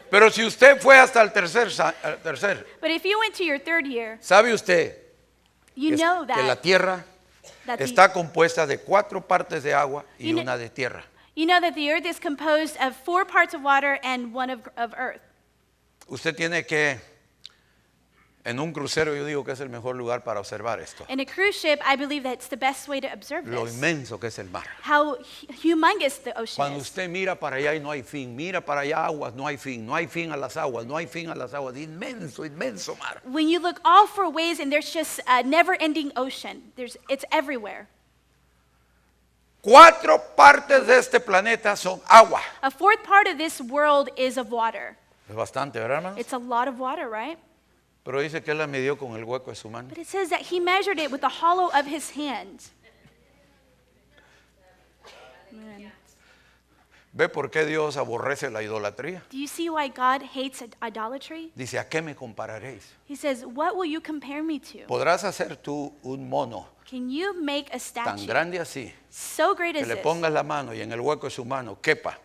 Pero si usted fue hasta el tercer, But if you went to your third year, ¿sabe usted you know que la that, tierra está compuesta de 4 partes de agua y You know- una de tierra? you know that the earth is composed of 4 parts of water and 1 of earth. Usted tiene que, en un crucero yo digo que es el mejor lugar para observar esto. In a cruise ship, I believe that's the best way to observe Lo this. inmenso que es el mar. How humongous the ocean Cuando is. usted mira para allá y no hay fin, mira para allá aguas, no hay fin a las aguas, no hay fin a las aguas, inmenso, inmenso mar. When you look all 4 ways and there's just a never-ending ocean. It's everywhere. 4 partes de este planeta son agua. A 4th part of this world is of water. Es bastante, ¿verdad, hermanos? It's a lot of water, right? Pero dice que él la midió con el hueco de su mano. But it says that he measured it with the hollow of his hand. Man. ¿Ve por qué Dios aborrece la idolatría? Do you see why God hates idolatry? Dice, ¿a qué me compararéis? He says, what will you compare me to? ¿Podrás hacer tú un mono Can you make a tan statue grande así so great que as le this, pongas la mano y en el hueco de su mano quepa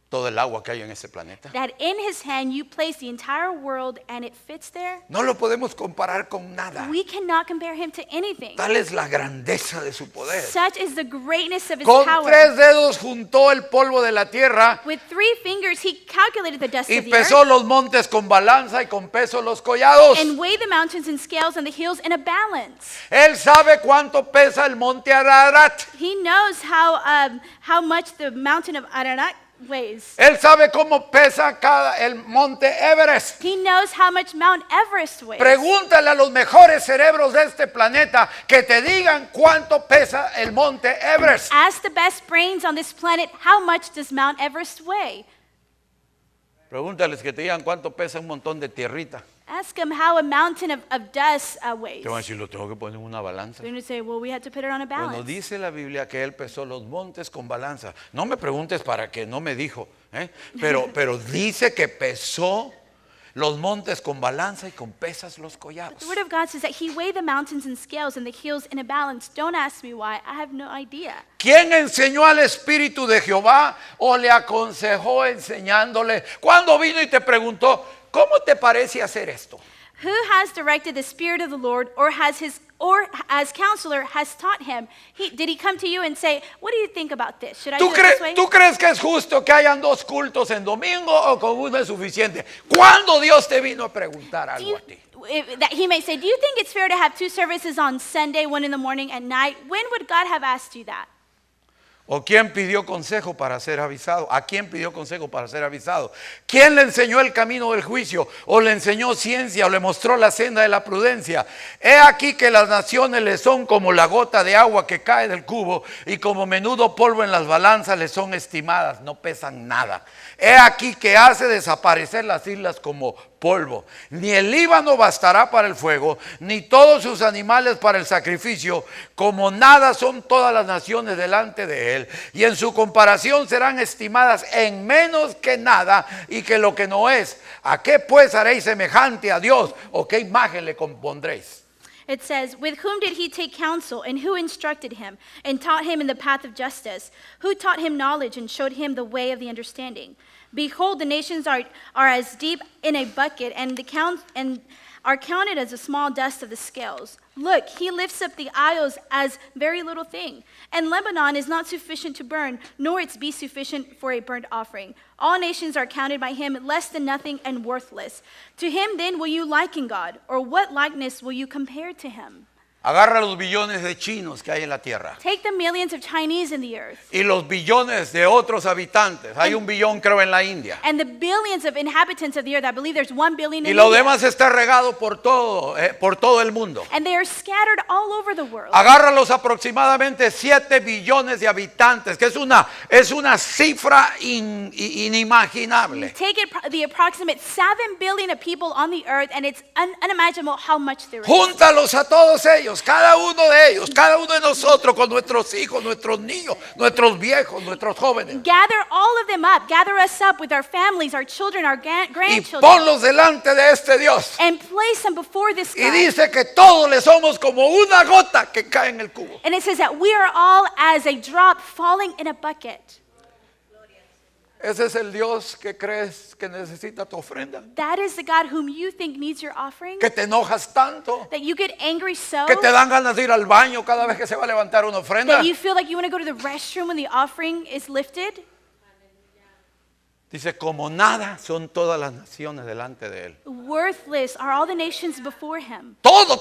todo el agua que hay en ese planeta? that in his hand you place the entire world and it fits there? No lo podemos comparar con nada. We cannot compare him to anything. Tal es la grandeza de su poder. Such is the greatness of his Con power. 3 dedos juntó el polvo de la tierra With 3 fingers, he calculated the dust y of the earth pesó los montes con balanza y con peso los collados. and weighed the mountains in scales and the hills in a balance. Él sabe cuánto pesa el monte Ararat. He knows how much the mountain of Ararat weighs. Él sabe cómo pesa el monte Everest. He knows how much Mount Everest weighs. Pregúntale a los mejores cerebros de este planeta que te digan cuánto pesa el monte Everest. Ask the best brains on this planet, how much does Mount Everest weigh? Pregúntales que te digan cuánto pesa un montón de tierrita. Ask them how a mountain of dust weighs. Te van a decir, lo tengo que poner en una balanza. They're going to say, well, we had to put it on a Bueno, balance. dice la Biblia que él pesó los montes con balanza. No me preguntes para qué, no me dijo. Pero dice que pesó los montes con balanza y con pesas los collados. The Word of God says that he weighed the mountains in scales and the hills in a balance. Don't ask me why. I have no idea. ¿Quién enseñó al Espíritu de Jehová o le aconsejó enseñándole? ¿Cuándo vino y te preguntó, ¿cómo te parece hacer esto? Who has directed the Spirit of the Lord, or as counselor has taught him? Did he come to you and say, what do you think about this? Should I do it this way? ¿Tú crees que es justo que hayan 2 cultos en domingo o con uno es suficiente? ¿Cuándo Dios te vino a preguntar algo a ti? That he may say, do you think it's fair to have 2 services on Sunday, one in the morning and night? When would God have asked you that? ¿O quién pidió consejo para ser avisado? ¿A quién pidió consejo para ser avisado? ¿Quién le enseñó el camino del juicio? ¿O le enseñó ciencia? ¿O le mostró la senda de la prudencia? He aquí que las naciones le son como la gota de agua que cae del cubo, y como menudo polvo en las balanzas le son estimadas, no pesan nada. He aquí que hace desaparecer las islas como polvo. Ni el Líbano bastará para el fuego, ni todos sus animales para el sacrificio. Como nada son todas las naciones delante de él, y en su comparación serán estimadas en menos que nada y que lo que no es. ¿A qué pues haréis semejante a Dios? ¿O qué imagen le compondréis? It says, with whom did he take counsel, and who instructed him, and taught him in the path of justice? Who taught him knowledge, and showed him the way of the understanding? Behold, the nations are as deep in a bucket, and are counted as a small dust of the scales. Look, he lifts up the isles as very little thing. And Lebanon is not sufficient to burn, nor its be sufficient for a burnt offering. All nations are counted by him less than nothing and worthless. To him then will you liken God, or what likeness will you compare to him? Agarra los billones de chinos que hay en la tierra Take the millions of Chinese in the earth, y los billones de otros habitantes. Hay un billón, creo, en la India. and the billions of inhabitants of the earth. I believe there's 1 billion Y in lo India. demás está regado por todo el mundo. And they are scattered all over the world. Agarra los aproximadamente 7 billones de habitantes, que es una cifra inimaginable. Take the approximate 7 billion of people on the earth, and it's unimaginable how much there is. Júntalos a todos ellos, cada uno de ellos, cada uno de nosotros, con nuestros hijos, nuestros niños, nuestros viejos, nuestros jóvenes. Gather all of them up. Gather us up with our families, our children, our Y grandchildren. ponlos delante de este Dios. And place them before this Y God. dice que todos le somos como una gota que cae en el cubo. And it says that we are all as a drop falling in a bucket. Ese es el Dios que crees que necesita tu ofrenda. That is the God whom you think needs your offering. Que te enojas tanto, That you get angry so. que te dan ganas de ir al baño cada vez que se va a levantar una ofrenda. That you feel like you want to go to the restroom when the offering is lifted. Dice, como nada son todas las naciones delante de él. Worthless are all the nations before him. Todo,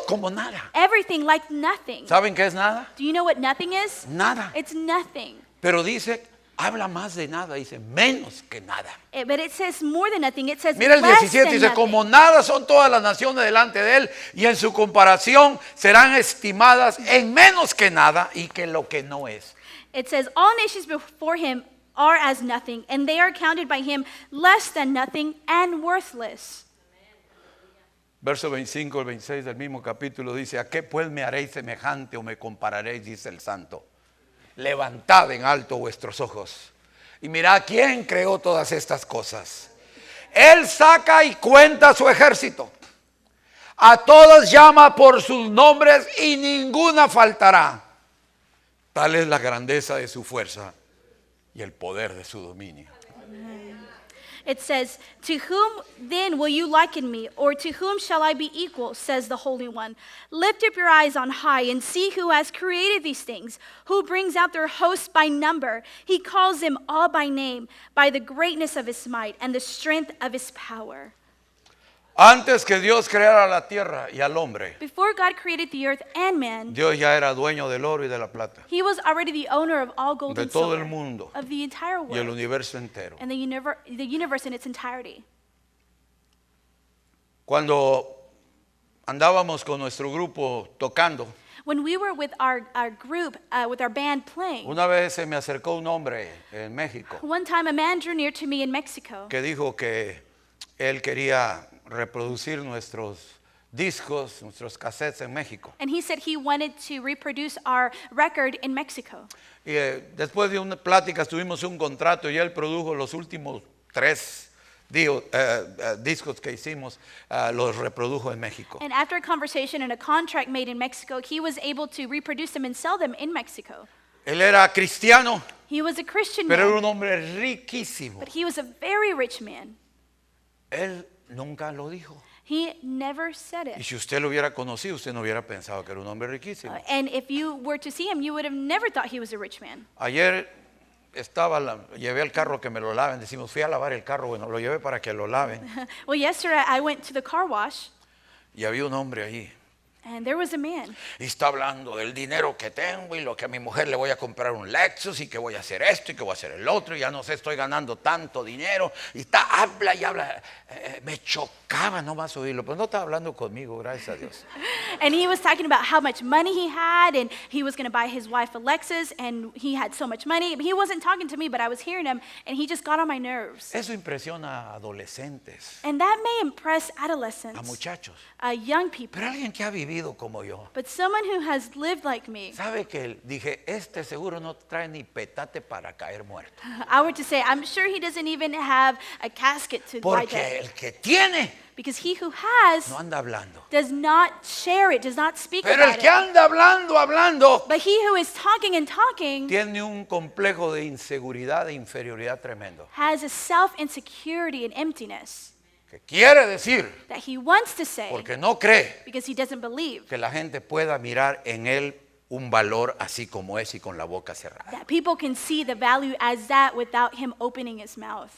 como nada. Everything like nothing. ¿Saben qué es nada? Do you know what nothing is? Nada. It's nothing. Pero dice, habla más de nada, dice, menos que nada. But it says more than nothing. It says Mira el less 17, than dice, nothing. como nada son todas las naciones delante de él, y en su comparación serán estimadas en menos que nada y que lo que no es. It says all nations before him are as nothing, and they are counted by him less than nothing and worthless. Verso 25 al 26 del mismo capítulo dice, ¿a qué pues me haréis semejante o me compararéis? Dice el santo. Levantad en alto vuestros ojos y mirad quién creó todas estas cosas. Él saca y cuenta su ejército. A todas llama por sus nombres y ninguna faltará. Tal es la grandeza de su fuerza y el poder de su dominio. It says, to whom then will you liken me, or to whom shall I be equal, says the Holy One. Lift up your eyes on high and see who has created these things, who brings out their hosts by number. He calls them all by name, by the greatness of his might and the strength of his power. Antes que Dios creara la tierra y al hombre, Before God created the earth and man, Dios ya era dueño del oro y de la plata, he was already the owner of all gold de and todo silver, el mundo of the entire y el world, universo entero. and the universe in its entirety. Cuando andábamos con nuestro grupo tocando, When we were with our group, with our band playing, una vez se me acercó un hombre en México one time a man drew near to me in Mexico, que dijo que él quería reproducir nuestros discos, nuestros cassettes en México. and he said he wanted to reproduce our record in Mexico. Y después de una plática tuvimos un contrato y él produjo los últimos 3 discos que hicimos, los reprodujo en México. And after a conversation and a contract made in Mexico, he was able to reproduce them and sell them in Mexico. Él era cristiano, He was a Christian pero era man, un hombre riquísimo. but he was a very rich man. Él nunca lo dijo. He never said Y it. si usted lo hubiera conocido, usted no hubiera pensado que era un hombre riquísimo. And if you were to see him, you would have never thought he was a rich man. Ayer llevé el carro que me lo laven. Decimos, fui a lavar el carro. Bueno, lo llevé para que lo laven. Well, yesterday I went to the car wash, Y había un hombre allí. and there was a man. Y está hablando del dinero que tengo y lo que a mi mujer le voy a comprar un Lexus y que voy a hacer esto y que voy a hacer el otro. Y ya no sé, estoy ganando tanto dinero. Y habla y habla. Me chocaba nomás oírlo. Pero no estaba hablando conmigo, gracias a Dios. And he was talking about how much money he had, and he was going to buy his wife a Lexus, and he had so much money. He wasn't talking to me, but I was hearing him, and he just got on my nerves. Eso impresiona a adolescentes, And that may impress a adolescents, muchachos. young people. Pero alguien que ha vivido como yo. But someone who has lived like me, ¿Sabe que dije, este seguro no trae ni petate para caer muerto? I were to say, I'm sure he doesn't even have a casket to lie Porque dead. el que tiene Because he who has no anda hablando. does not share it, does not speak Pero el about que it. anda hablando, But he who is talking and talking tiene un complejo de inseguridad e inferioridad tremendo. has a self-insecurity and emptiness Que quiere decir, that he wants to say porque no cree because he doesn't believe que la gente pueda mirar en él un valor así como es y con la boca cerrada. that people can see the value as that without him opening his mouth.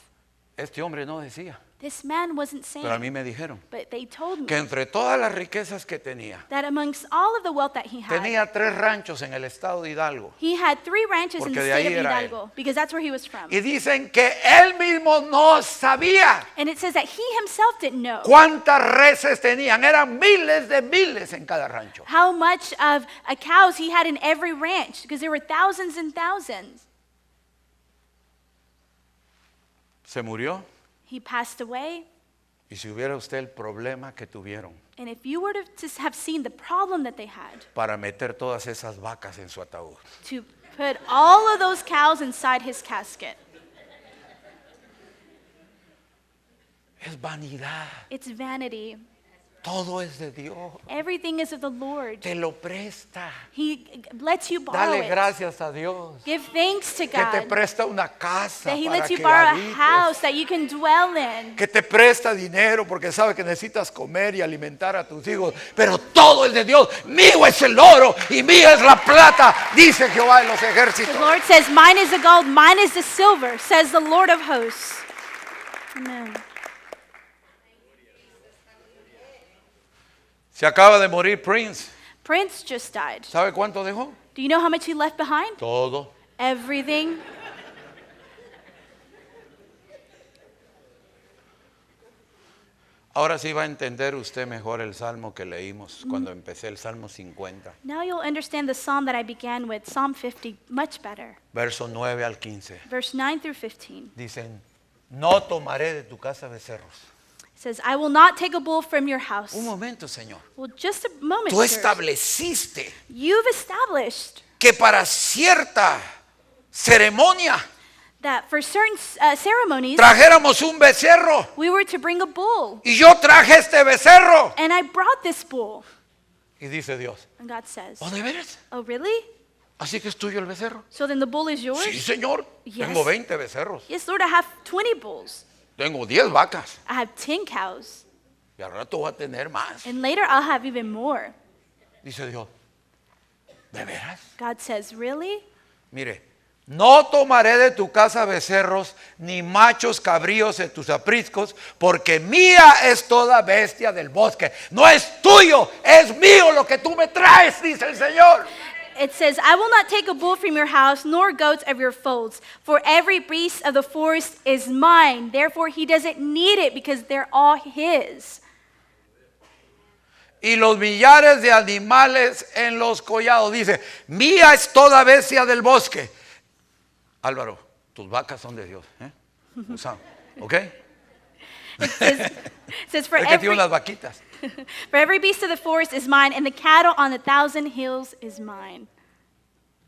Este hombre no decía, This man wasn't pero a saying, mí me dijeron but they told que me entre todas las riquezas que tenía, that amongst all of the wealth that he had, tenía 3 ranchos en el estado de Hidalgo. he had 3 ranches in Porque the de state ahí of era él. Hidalgo because that's where he was from. Y dicen que él mismo no sabía And it says that he himself didn't know cuántas reses tenían. Eran miles de miles en cada rancho. how much of cows he had in every ranch because there were thousands and thousands. Se murió. He passed away. Y si hubiera usted el problema que tuvieron And if you were to have seen the problem that they had para meter todas esas vacas en su ataúd. to put all of those cows inside his casket, Es vanidad. it's vanity. Todo es de Dios. Everything is of the Lord. Te lo presta. He lets you borrow Dale it. gracias a Dios. Give thanks to Que te God presta una casa that He para lets you que borrow a habites. house that you can dwell in. Que te presta dinero porque sabe que necesitas comer y alimentar a tus hijos. Pero todo es de Dios. Mío es el oro y mía es la plata, dice Jehová de los ejércitos. The Lord says, mine is the gold, mine is the silver, says the Lord of hosts. Amen. Se acaba de morir Prince. Prince just died. ¿Sabe cuánto dejó? Do you know how much he left behind? Todo. Everything. Ahora sí va a entender usted mejor el salmo que leímos cuando empecé el Salmo 50, Now you'll understand the psalm that I began with, Psalm 50, much better. verso 9 al 15. Verse 9 through 15. Dicen, no tomaré de tu casa becerros. It says, I will not take a bull from your house. Un momento, Señor. Well, just a moment, Tú sirs. estableciste You've established que para cierta ceremonia that for certain ceremonies, trajéramos un becerro. we were to bring a bull. Y yo traje este becerro. And I brought this bull. Y dice Dios, And God says, ¿oh, de veras? oh, really? ¿Así que es tuyo el becerro? So then the bull is yours? Sí, Señor. Yes. Tengo 20 becerros. Yes, Lord, I have 20 bulls. Tengo 10 vacas. I have 10 cows. Y al rato voy a tener más. And later I'll have even more. Dice Dios, ¿de veras? God says, really? Mire, no tomaré de tu casa becerros, ni machos cabríos de tus apriscos, porque mía es toda bestia del bosque. No es tuyo, es mío lo que tú me traes, dice el Señor. It says, I will not take a bull from your house, nor goats of your folds, for every beast of the forest is mine. Therefore he doesn't need it because they're all his. Y los millares de animales en los collados. Dice, mía es toda bestia del bosque. Álvaro, tus vacas son de Dios. Usa, ¿ok? It says, Es que tiene unas vaquitas. for every beast of the forest is mine, and the cattle on the 1,000 hills is mine.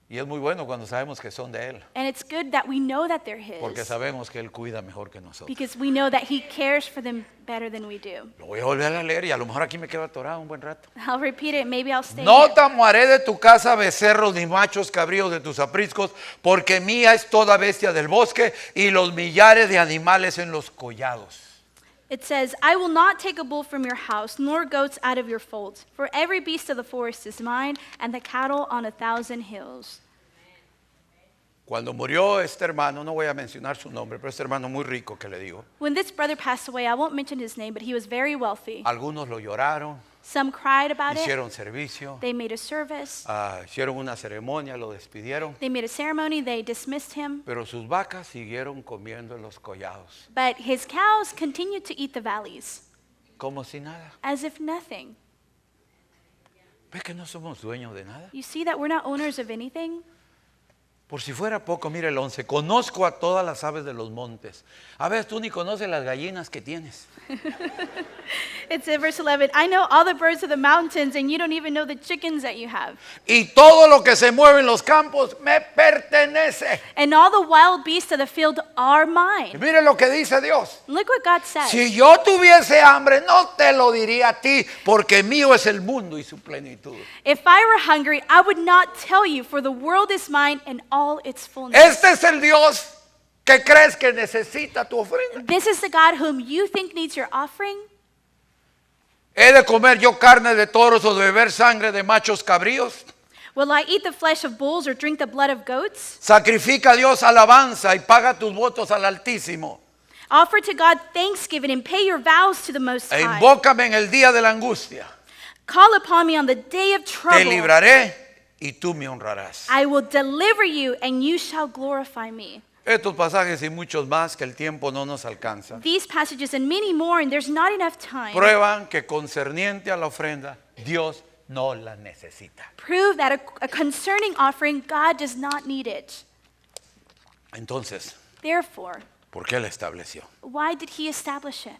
Y es muy bueno cuando sabemos que son de Él. And it's good that we know that they're Porque his, sabemos que Él cuida mejor que nosotros. because we know that he cares for them better than we do. Lo voy a volver a leer y a lo mejor aquí me quedo atorado un buen rato. I'll repeat it, maybe I'll stay No here. tomaré de tu casa becerros ni machos cabríos de tus apriscos, porque mía es toda bestia del bosque y los millares de animales en los collados. It says, I will not take a bull from your house, nor goats out of your folds. For every beast of the forest is mine, and the cattle on 1,000 hills. Cuando murió este hermano, no voy a mencionar su nombre, pero este hermano muy rico que le digo. When this brother passed away, I won't mention his name, but he was very wealthy. Algunos lo lloraron, Some cried about it. hicieron servicio, They made a service. hicieron una ceremonia, lo despidieron, They made a ceremony. They dismissed him. pero sus vacas siguieron comiendo en los collados, But his cows continued to eat the valleys, como si nada. as if nothing. ¿Ves que no somos dueños de nada? You see that we're not owners of anything? Por si fuera poco, mire el 11. Conozco a todas las aves de los montes. A ver, tú ni conoces las gallinas que tienes. It's in verse 11. I know all the birds of the mountains, and you don't even know the chickens that you have. Y todo lo que se mueve en los campos me pertenece. And all the wild beasts of the field are Y mine. mire lo que dice Dios. Look what God says. Si yo tuviese hambre, no te lo diría a ti, porque mío es el mundo y su plenitud. If I were hungry, I would not tell you, for the world is mine and all its fullness. Este es el Dios que crees que necesita tu ofrenda. This is the God whom you think needs your offering. ¿He de comer yo carne de toros o de beber sangre de machos cabríos? Will I eat the flesh of bulls or drink the blood of goats? Sacrifica a Dios alabanza y paga tus votos al Altísimo. Offer to God thanksgiving and pay your vows to the Most E High. invócame en el día de la angustia. Call upon me on the day of Te trouble. libraré y tú me honrarás. I will deliver you and you shall glorify me. Estos pasajes y muchos más que el tiempo no nos alcanza These passages and many more, and there's not enough time, prueban que concerniente a la ofrenda Dios no la necesita. prove that a concerning offering, God does not need it. Entonces, Therefore, ¿por qué la estableció? why did he establish it?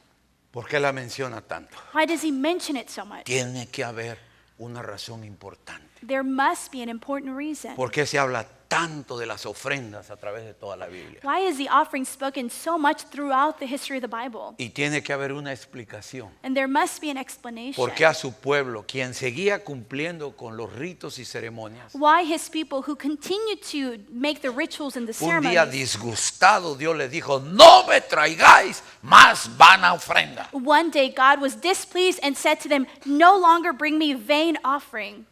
¿Por qué la menciona tanto? Why does he mention it so much? Tiene que haber una razón importante. There must be an important reason. ¿Por qué se habla tanto de las ofrendas a través de toda la Biblia? Why is the offering spoken so much throughout the history of the Bible? Y tiene que haber una explicación. And there must be an explanation. ¿Por qué a su pueblo, quien seguía cumpliendo con los ritos y ceremonias, Why his people who continue to make the rituals and the un día ceremonies, disgustado Dios les dijo, no me traigáis más vana ofrenda? one day God was displeased and said to them, no longer bring me vain offering.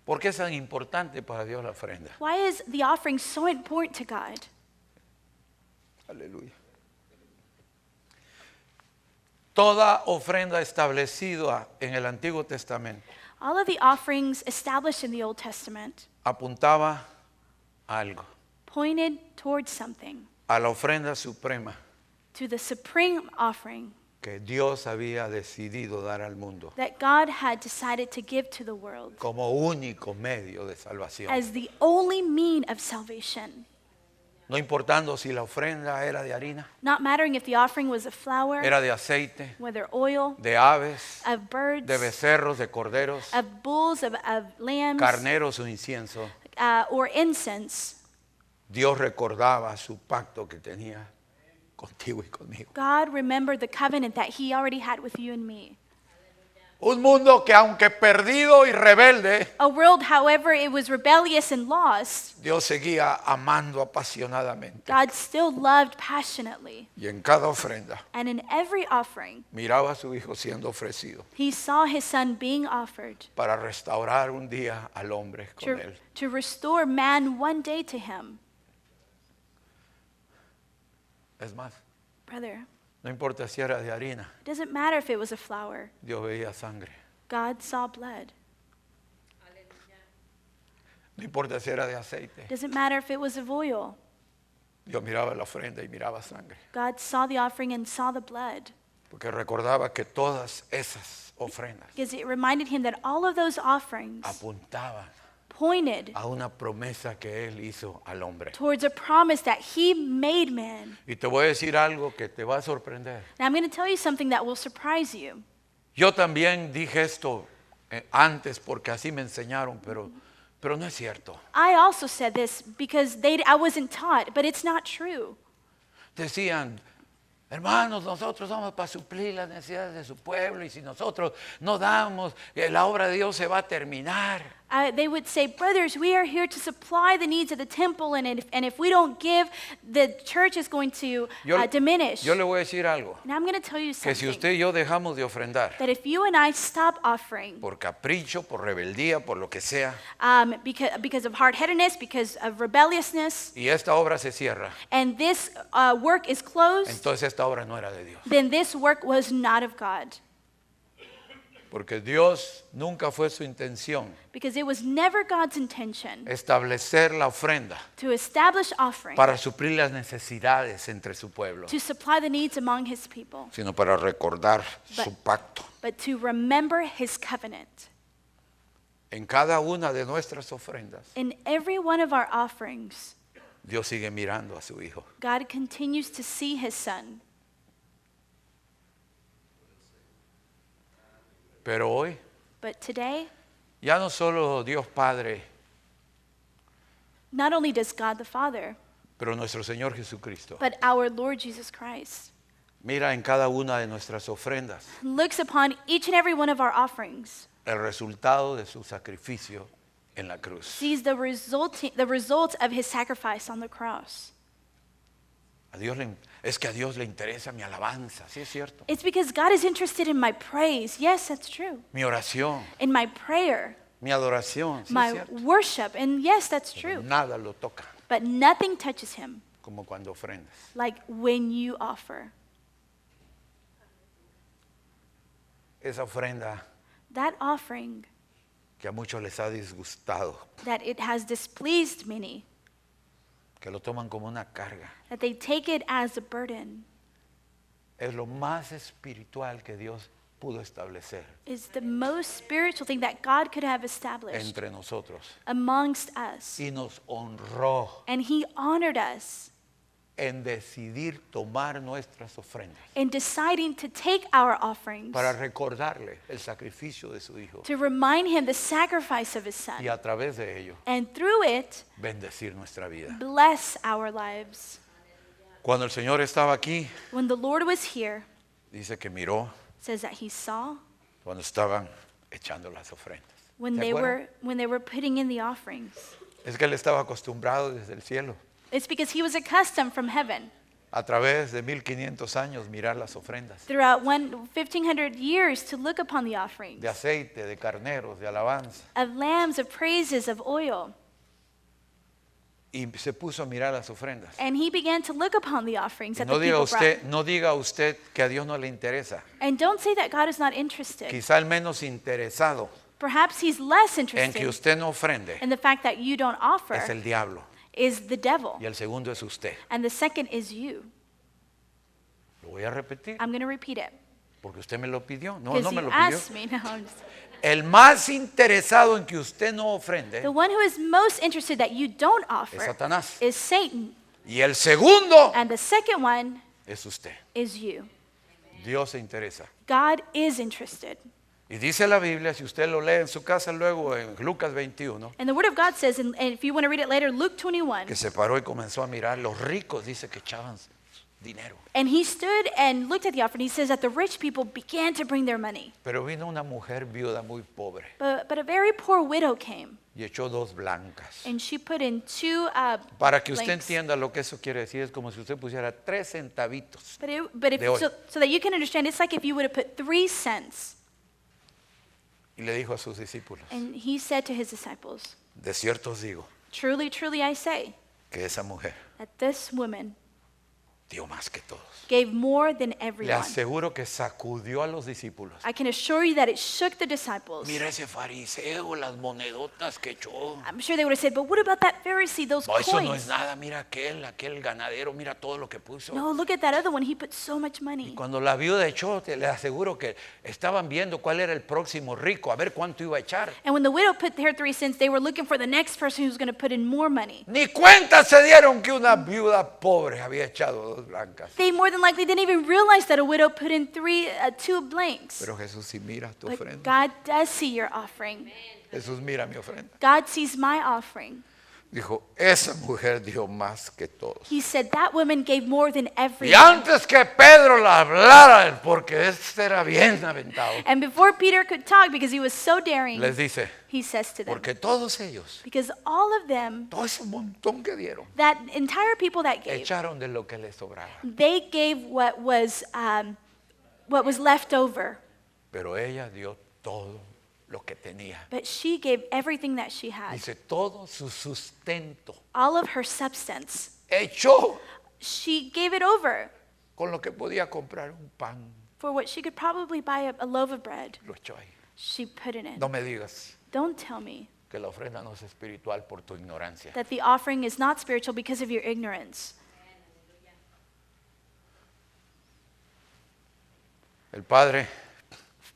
¿Por qué es tan importante para Dios la ofrenda? Why is the offering so important to God? Aleluya. Toda ofrenda establecida en el Antiguo Testamento All of the offerings established in the Old Testament apuntaba a algo, pointed towards something, a la ofrenda suprema to the supreme offering que Dios había decidido dar al mundo that God had decided to give to the world como único medio de salvación. as the only mean of salvation. No importando si la ofrenda era de harina, Not mattering if the offering was of flour, era de aceite, whether oil, de aves, of birds, de becerros, de corderos, of bulls, of lambs, carneros o incienso. or incense. Dios recordaba su pacto que tenía contigo y conmigo. God remembered the covenant that he already had with you and me. Un mundo que aunque perdido y rebelde, A world, however, it was rebellious and lost, Dios seguía amando apasionadamente. God still loved passionately. Y en cada ofrenda And in every offering, miraba a su hijo siendo ofrecido he saw his son being offered para restaurar un día al hombre con él. to restore man one day to him. Es más, Brother, no importa si era de harina, it doesn't matter if it was a flour. Dios veía sangre. God saw blood. No importa si era de aceite, It doesn't matter if it was of oil. Dios miraba la ofrenda y miraba sangre. God saw the offering and saw the blood. Porque recordaba que todas esas ofrendas Because it reminded him that all of those offerings apuntaban pointed a una promesa que Él hizo al hombre. towards a promise that he made man. Y te voy a decir algo que te va a sorprender. Now I'm going to tell you something that will surprise you. Yo también dije esto antes porque así me enseñaron, pero no es cierto. I also said this because I wasn't taught, but it's not true. Decían, hermanos, nosotros somos para suplir las necesidades de su pueblo y si nosotros no damos, la obra de Dios se va a terminar. they would say, brothers, we are here to supply the needs of the temple, and if we don't give, the church is going to diminish. Yo le voy a decir algo, Now I'm going to tell you que si something, usted y yo dejamos de ofrendar that if you and I stop offering por capricho, por rebeldía, por lo que sea, because of hard-headedness, because of rebelliousness, y esta obra se cierra, and this work is closed, entonces esta obra no era de Dios. then this work was not of God. Porque Dios nunca fue su intención Because it was never God's intention establecer la ofrenda to establish offering para suplir las necesidades entre su pueblo, to supply the needs among his people, sino para recordar su pacto. but to remember his covenant. En cada una de nuestras ofrendas, In every one of our offerings, Dios sigue mirando a su Hijo. God continues to see his son. Pero hoy, But today, ya no solo Dios Padre, not only does God the Father, pero nuestro Señor Jesucristo but our Lord Jesus Christ mira en cada una de nuestras ofrendas looks upon each and every one of our offerings, el resultado de su sacrificio en la cruz. sees the result of his sacrifice on the cross. Es que a Dios le interesa mi alabanza, sí es cierto. It's because God is interested in my praise. Yes, that's true. Mi oración, In my prayer, mi adoración, sí es my cierto. worship. And yes, that's true. Nada lo toca But nothing touches him como cuando ofrendas. like when you offer. Esa ofrenda That offering que a muchos les ha disgustado, that it has displeased many, que lo toman como una carga, that they take it as a burden, es lo más espiritual que Dios pudo establecer is the most spiritual thing that God could have established entre nosotros. amongst us. Y nos honró And he honored us en decidir tomar nuestras ofrendas in deciding to take our offerings para recordarle el sacrificio de su Hijo to remind him the sacrifice of his son, y a través de ello and through it, bendecir nuestra vida. bless our lives. Cuando el Señor estaba aquí, When the Lord was here, dice que miró it says that he saw cuando estaban echando las ofrendas. when ¿Se they acuerdan? were putting in the offerings. Es que él estaba acostumbrado desde el cielo It's because he was accustomed from heaven a través de 1500 años mirar las ofrendas throughout 1,500 years to look upon the offerings de aceite, de carneros, de alabanza, of lambs, of praises, of oil. y se puso a mirar las ofrendas. And he began to look upon the offerings Y that the people brought. no diga usted que a Dios no le interesa. And don't say that God is not interested. Quizá el menos interesado Perhaps he's less en que interested usted no ofrende in the fact that you don't offer es el diablo is the devil. y el segundo es usted. And the second is you. Lo voy a repetir I'm going to repeat it. porque usted me lo pidió. No, Because no me you lo pidió. asked me. No, I'm just- El más interesado en que usted no ofrende The one who is most interested that you don't es offer Satanás. is Satan. Y el segundo And the second one es usted. is you. Dios se interesa. God is interested. Y dice la Biblia, si usted lo lee en su casa luego en Lucas 21, And the Word of God says, and if you want to read it later, Luke 21, que se paró y comenzó a mirar, los ricos dice que echaban dinero. and he stood and looked at the offering. He says that the rich people began to bring their money. Pero vino una mujer viuda muy pobre But a very poor widow came, y echó 2 blancas. and she put in 2 Para que usted blanks. entienda lo que eso quiere decir, es como si usted pusiera 3 centavitos. But if, de hoy. so that you can understand, it's like if you would have put 3 cents. Y le dijo a sus discípulos, And he said to his disciples, de cierto os digo truly, truly I say, que esa mujer that this woman dio más que todos. gave more than Le everyone. aseguro que sacudió a los discípulos. I can assure you that it shook the disciples. Mira ese fariseo, las monedotas que echó. I'm sure they would have said, but what about that Pharisee, those No, eso no es coins? nada, mira aquel ganadero, mira todo lo que puso. No, look at that other one. He put so much Y money. cuando la viuda echó, le aseguro que estaban viendo cuál era el próximo rico, a ver cuánto iba a echar. And when the widow put her 3 cents, they were looking for the next person who's going to put in more money. Ni cuenta se dieron que una viuda pobre había echado 2 blancas. They more than likely didn't even realize that a widow put in 2 blanks. Pero Jesús sí mira tu But ofrenda. God does see your offering. Jesús mira mi ofrenda. God sees my offering. Dijo, esa mujer dio más que todos. He said, that woman gave more than Y everyone. antes que Pedro la hablara, porque este era bien aventado, And before Peter could talk, because he was so daring, les dice, he says to them, porque todos ellos, because all of them, todo ese montón que dieron, that entire people that gave, echaron de lo que les sobraba. they gave what was left over. Pero ella dio todo lo que tenía. But she gave everything that she had, Dice, todo su sustento. all of her substance. Echó She gave it over con lo que podía comprar un pan. for what she could probably buy a loaf of bread. Lo echó ahí. She put it in. No me digas Don't tell me que la ofrenda no es espiritual por tu ignorancia. that the offering is not spiritual because of your ignorance. El Padre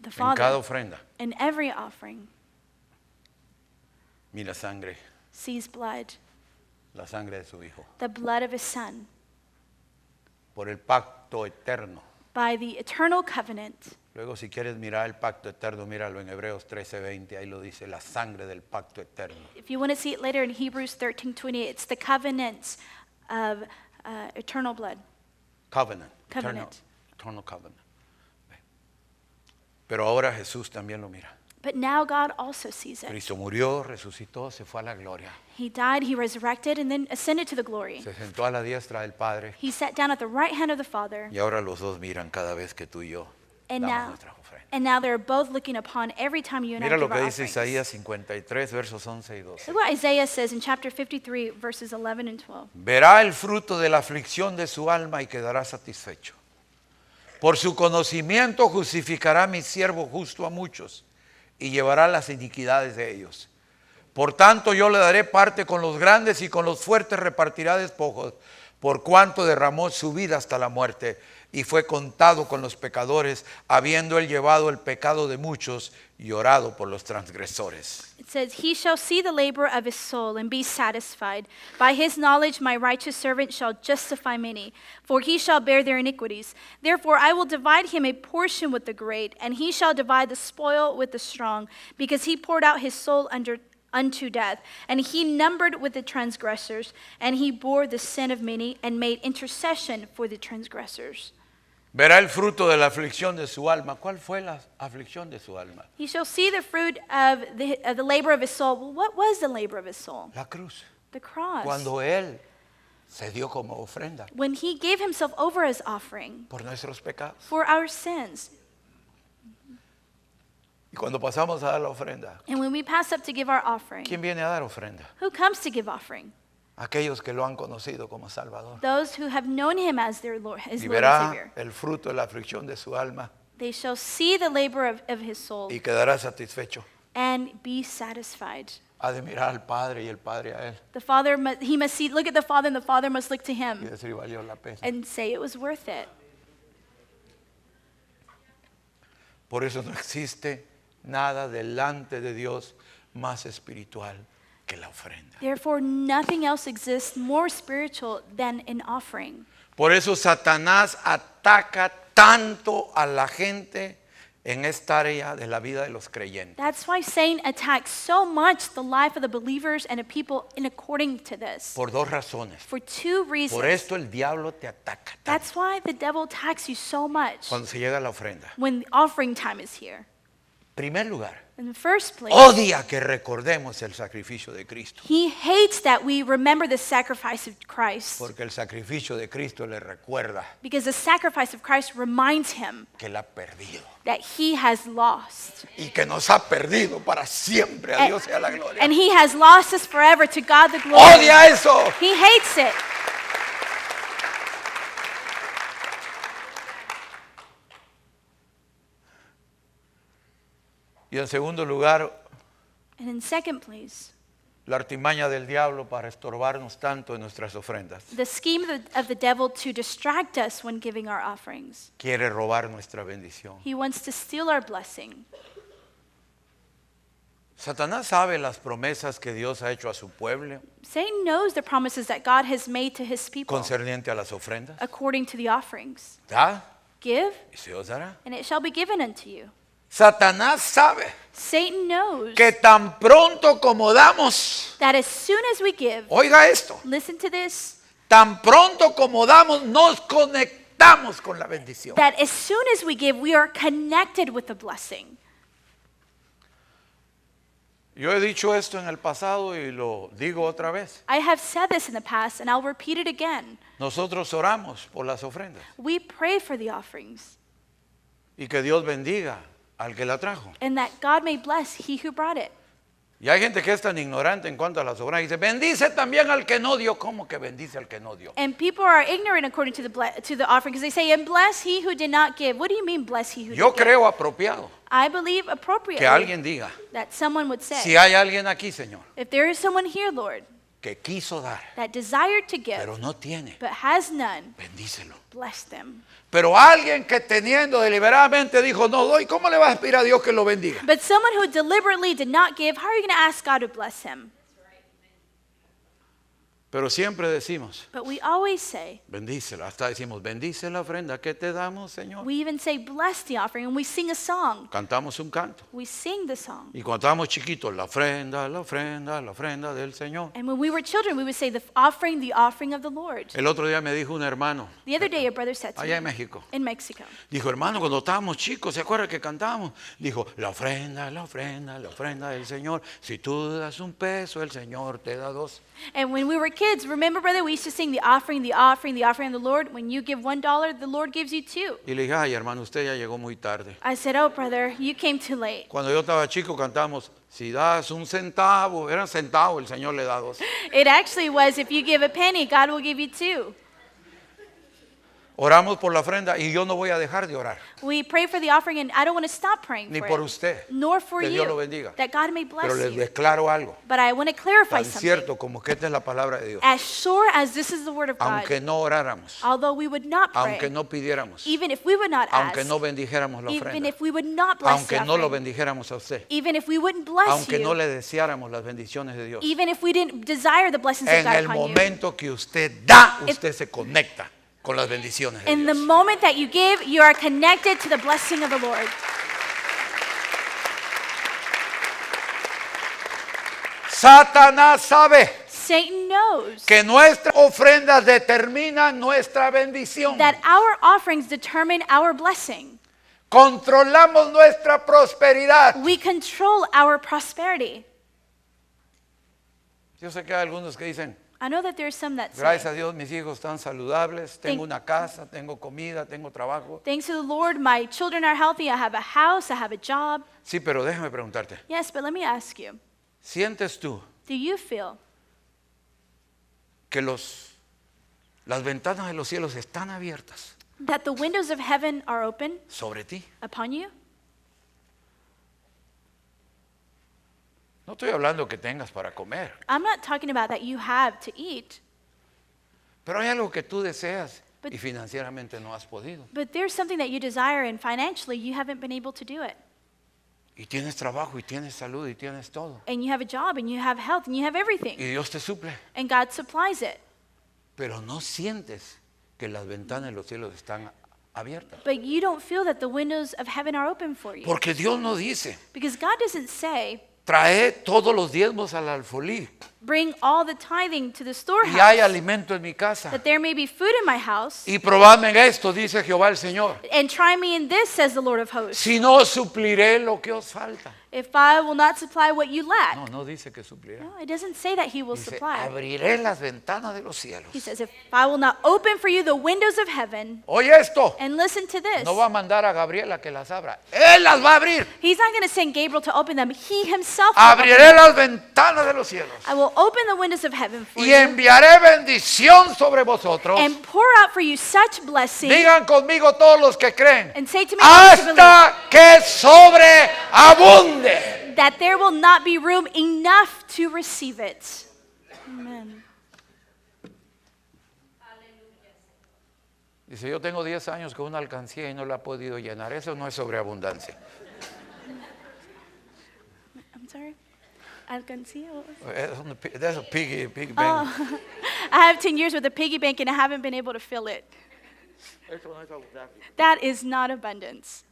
The en cada Father, ofrenda in every offering, mira sangre, sees blood, la sangre de su Hijo, the blood of his Son, por el pacto eterno. by the eternal covenant. Luego si quieres mirar el pacto eterno, míralo en Hebreos 13:20, ahí lo dice, la sangre del pacto eterno. If you want to see it later in Hebrews 13:28, it's the covenants of eternal blood. Covenant. Covenant. Eternal covenant. Pero ahora Jesús también lo mira. But now God also sees it. Cristo murió, resucitó, se fue a la gloria. He died, he resurrected, and then ascended to the glory. Se sentó a la diestra del Padre. He sat down at the right hand of the Father, Y ahora los dos miran cada vez que tú y yo and damos now, nuestras ofrendas. and now they're both looking upon every time you and Mira I lo give que our dice offerings. Isaías 53, versos 11 y 12. Look what Isaiah says in chapter 53, verses 11 and 12. Verá el fruto de la aflicción de su alma y quedará satisfecho. Por su conocimiento justificará mi siervo justo a muchos y llevará las iniquidades de ellos. Por tanto yo le daré parte con los grandes y con los fuertes repartirá despojos, por cuanto derramó su vida hasta la muerte y fue contado con los pecadores, habiendo él llevado el pecado de muchos y orado por los transgresores. It says, he shall see the labor of his soul and be satisfied. By his knowledge my righteous servant shall justify many, for he shall bear their iniquities. Therefore I will divide him a portion with the great, and he shall divide the spoil with the strong, because he poured out his soul unto death, and he numbered with the transgressors, and he bore the sin of many, and made intercession for the transgressors. Verá el fruto de la aflicción de su alma. ¿Cuál fue la aflicción de su alma? He shall see the fruit of the labor of his soul. Well, what was the labor of his soul? La cruz. The cross. Cuando él se dio como ofrenda When he gave himself over as offering por nuestros pecados. for our sins. Y cuando pasamos a dar la ofrenda, And when we pass up to give our offering, ¿quién viene a dar ofrenda? who comes to give offering? Aquellos que lo han conocido como Salvador. Those who have known him as their Lord, his Y Lord and verá Savior. el fruto de la aflicción de su alma They shall see the labor of his soul y quedará satisfecho. and be satisfied. Ha de mirar al Padre y el Padre a él The Father, he must see, look at the Father, and the Father must look to y him decir, valió la pena. and say it was worth it. Por eso no existe nada delante de Dios más espiritual que la ofrenda. Therefore, nothing else exists more spiritual than an offering. Por eso Satanás ataca tanto a la gente en esta área de la vida de los creyentes. That's why Satan attacks so much the life of the believers and the people in according to this. Por dos razones. For two Por reasons. esto el diablo te ataca tanto That's why the devil attacks you so much cuando se llega a la ofrenda. when the offering time is here. En primer lugar, In the first place, odia que recordemos el sacrificio de Cristo. he hates that we remember the sacrifice of Christ, Porque el sacrificio de Cristo le recuerda because the sacrifice of Christ reminds him que la ha perdido. that he has lost. Y que nos ha perdido para siempre. A Dios sea la gloria. And he has lost us forever. To God the glory. Odia eso. He hates it. Y en segundo lugar, And in second place, la artimaña del diablo para estorbarnos tanto en nuestras ofrendas. the scheme of the devil to distract us when giving our offerings. Quiere robar nuestra bendición. He wants to steal our blessing. Satanás sabe las promesas que Dios ha hecho a su pueblo Satan knows the promises that God has made to his people concerniente a las ofrendas. according to the offerings. Da Give, y se os dará. and it shall be given unto you. Satanás sabe Satan knows que tan pronto como damos, that as soon as we give, oiga esto, listen to this, tan pronto como damos nos conectamos con la bendición. that as soon as we give, we are connected with the blessing. Yo he dicho esto en el pasado y lo digo otra vez. I have said this in the past, and I'll repeat it again. Nosotros oramos por las ofrendas We pray for the offerings, y que Dios bendiga al que la trajo. and that God may bless he who brought it. Y hay gente que es tan ignorante en cuanto a las ofrendas y dice, bendice también al que no dio. ¿Cómo que bendice al que no dio? And people are ignorant according to the offering, because they say, and bless he who did not give. What do you mean, bless he who Yo did give? creo apropiado I believe appropriately que alguien diga, that someone would say, si hay alguien aquí, Señor, if there is someone here, Lord, que quiso dar, that desired to give, pero no tiene, but has none, bendícelo. bless them. Pero alguien que teniendo deliberadamente dijo, no doy, ¿cómo le vas a pedir a Dios que lo bendiga? But someone who deliberately did not give, how are you going to ask God to bless him? Pero siempre decimos, But we always say, bendícelo. Hasta decimos, bendice la ofrenda que te damos, Señor. we even say, bless the offering, and we sing a song. Cantamos un canto. We sing the song. Y cuando estábamos chiquitos, la ofrenda, la ofrenda, la ofrenda del Señor. And when we were children, we would say, the offering of the Lord. El otro día me dijo un hermano, The other day, a brother said to allá en me, México, in Mexico, dijo, hermano, cuando estábamos chicos, ¿se acuerda que cantábamos? Dijo, la ofrenda, la ofrenda, la ofrenda del Señor. Si tú das un peso, el Señor te da dos. and when we were kids, remember, brother, we used to sing the offering, the offering, the offering of the Lord. When you give $1, the Lord gives you two. Y le dije, ay, hermano, usted ya llegó muy tarde. I said, oh, brother, you came too late. Cuando yo estaba chico cantamos, si das un centavo, era un centavo, el Señor le da dos. It actually was, if you give a penny, God will give you two. Oramos por la ofrenda y yo no voy a dejar de orar, We pray for the offering, and I don't want to stop praying ni for por it, usted, nor for que you, Dios lo bendiga. that God may Pero bless les you. declaro algo, But I want to clarify tan something. cierto como que esta es la palabra de Dios. As sure as this is the word of God, Aunque no oráramos, although we would not pray, aunque no pidiéramos, even if we would not aunque ask, no bendijéramos la even ofrenda, if we would not bless aunque the no lo offering, bendijéramos a usted, even if we wouldn't bless aunque you, no le deseáramos las bendiciones de Dios, even if we didn't desire the blessings of en God el upon you, momento que usted da, usted se conecta con las bendiciones de in the Dios. moment that you give, you are connected to the blessing of the Lord. Satanás sabe Satan knows que nuestras ofrendas determinan nuestra bendición. that our offerings determine our blessing. Controlamos nuestra prosperidad. We control our prosperity. Yo sé que hay algunos que dicen, I know that there's some that gracias a say, Dios mis hijos están saludables, tengo Thank- una casa, tengo comida, tengo trabajo. thanks to the Lord, my children are healthy, I have a house, I have a job. Sí, pero déjame preguntarte, Yes, but let me ask you, ¿sientes tú do you feel que las ventanas de los cielos están abiertas that the windows of heaven are open sobre ti? upon you? No estoy hablando que tengas para comer, I'm not talking about that you have to eat, pero hay algo que tú deseas But- y financieramente no has podido. but there's something that you desire, and financially you haven't been able to do it. Y tienes trabajo y tienes salud y tienes todo. And you have a job, and you have health, and you have Y everything, Dios te suple, and God supplies it. pero no sientes que las ventanas de los cielos están abiertas. But you don't feel that the windows of heaven are open for you. Porque Dios no dice, Because God doesn't say, trae todos los diezmos al alfolí bring all the tithing to the y hay storehouse, alimento en mi casa. that there may be food in my house, Y probadme en esto, dice Jehová el Señor. and try me in this, says the Lord of hosts, Si no, supliré lo que os falta. if I will not supply what you lack. No, no dice que suplirá. No, it doesn't say that he will Dice, supply. abriré las ventanas de los cielos. He says, if I will not open for you the windows of heaven, Oye esto, and listen to this, no va a mandar a Gabriela que las abra. Él las va a abrir. he's not going to send Gabriel to open them. He himself will open Abriré them. las ventanas de los cielos. I will open the windows of heaven for Y you enviaré bendición sobre vosotros. and pour out for you such blessing, Digan conmigo todos los que creen. and say to me, all who believe, Hasta que sobreabunde. that there will not be room enough to receive it. Amen. Dice, yo tengo 10 años con una alcancía y no la he podido llenar. Eso no es sobreabundancia. I'm sorry. Alcancía. What was it? That's a piggy bank. Oh, I have 10 years with a piggy bank and I haven't been able to fill it. Eso no es abundancia. That is not abundance.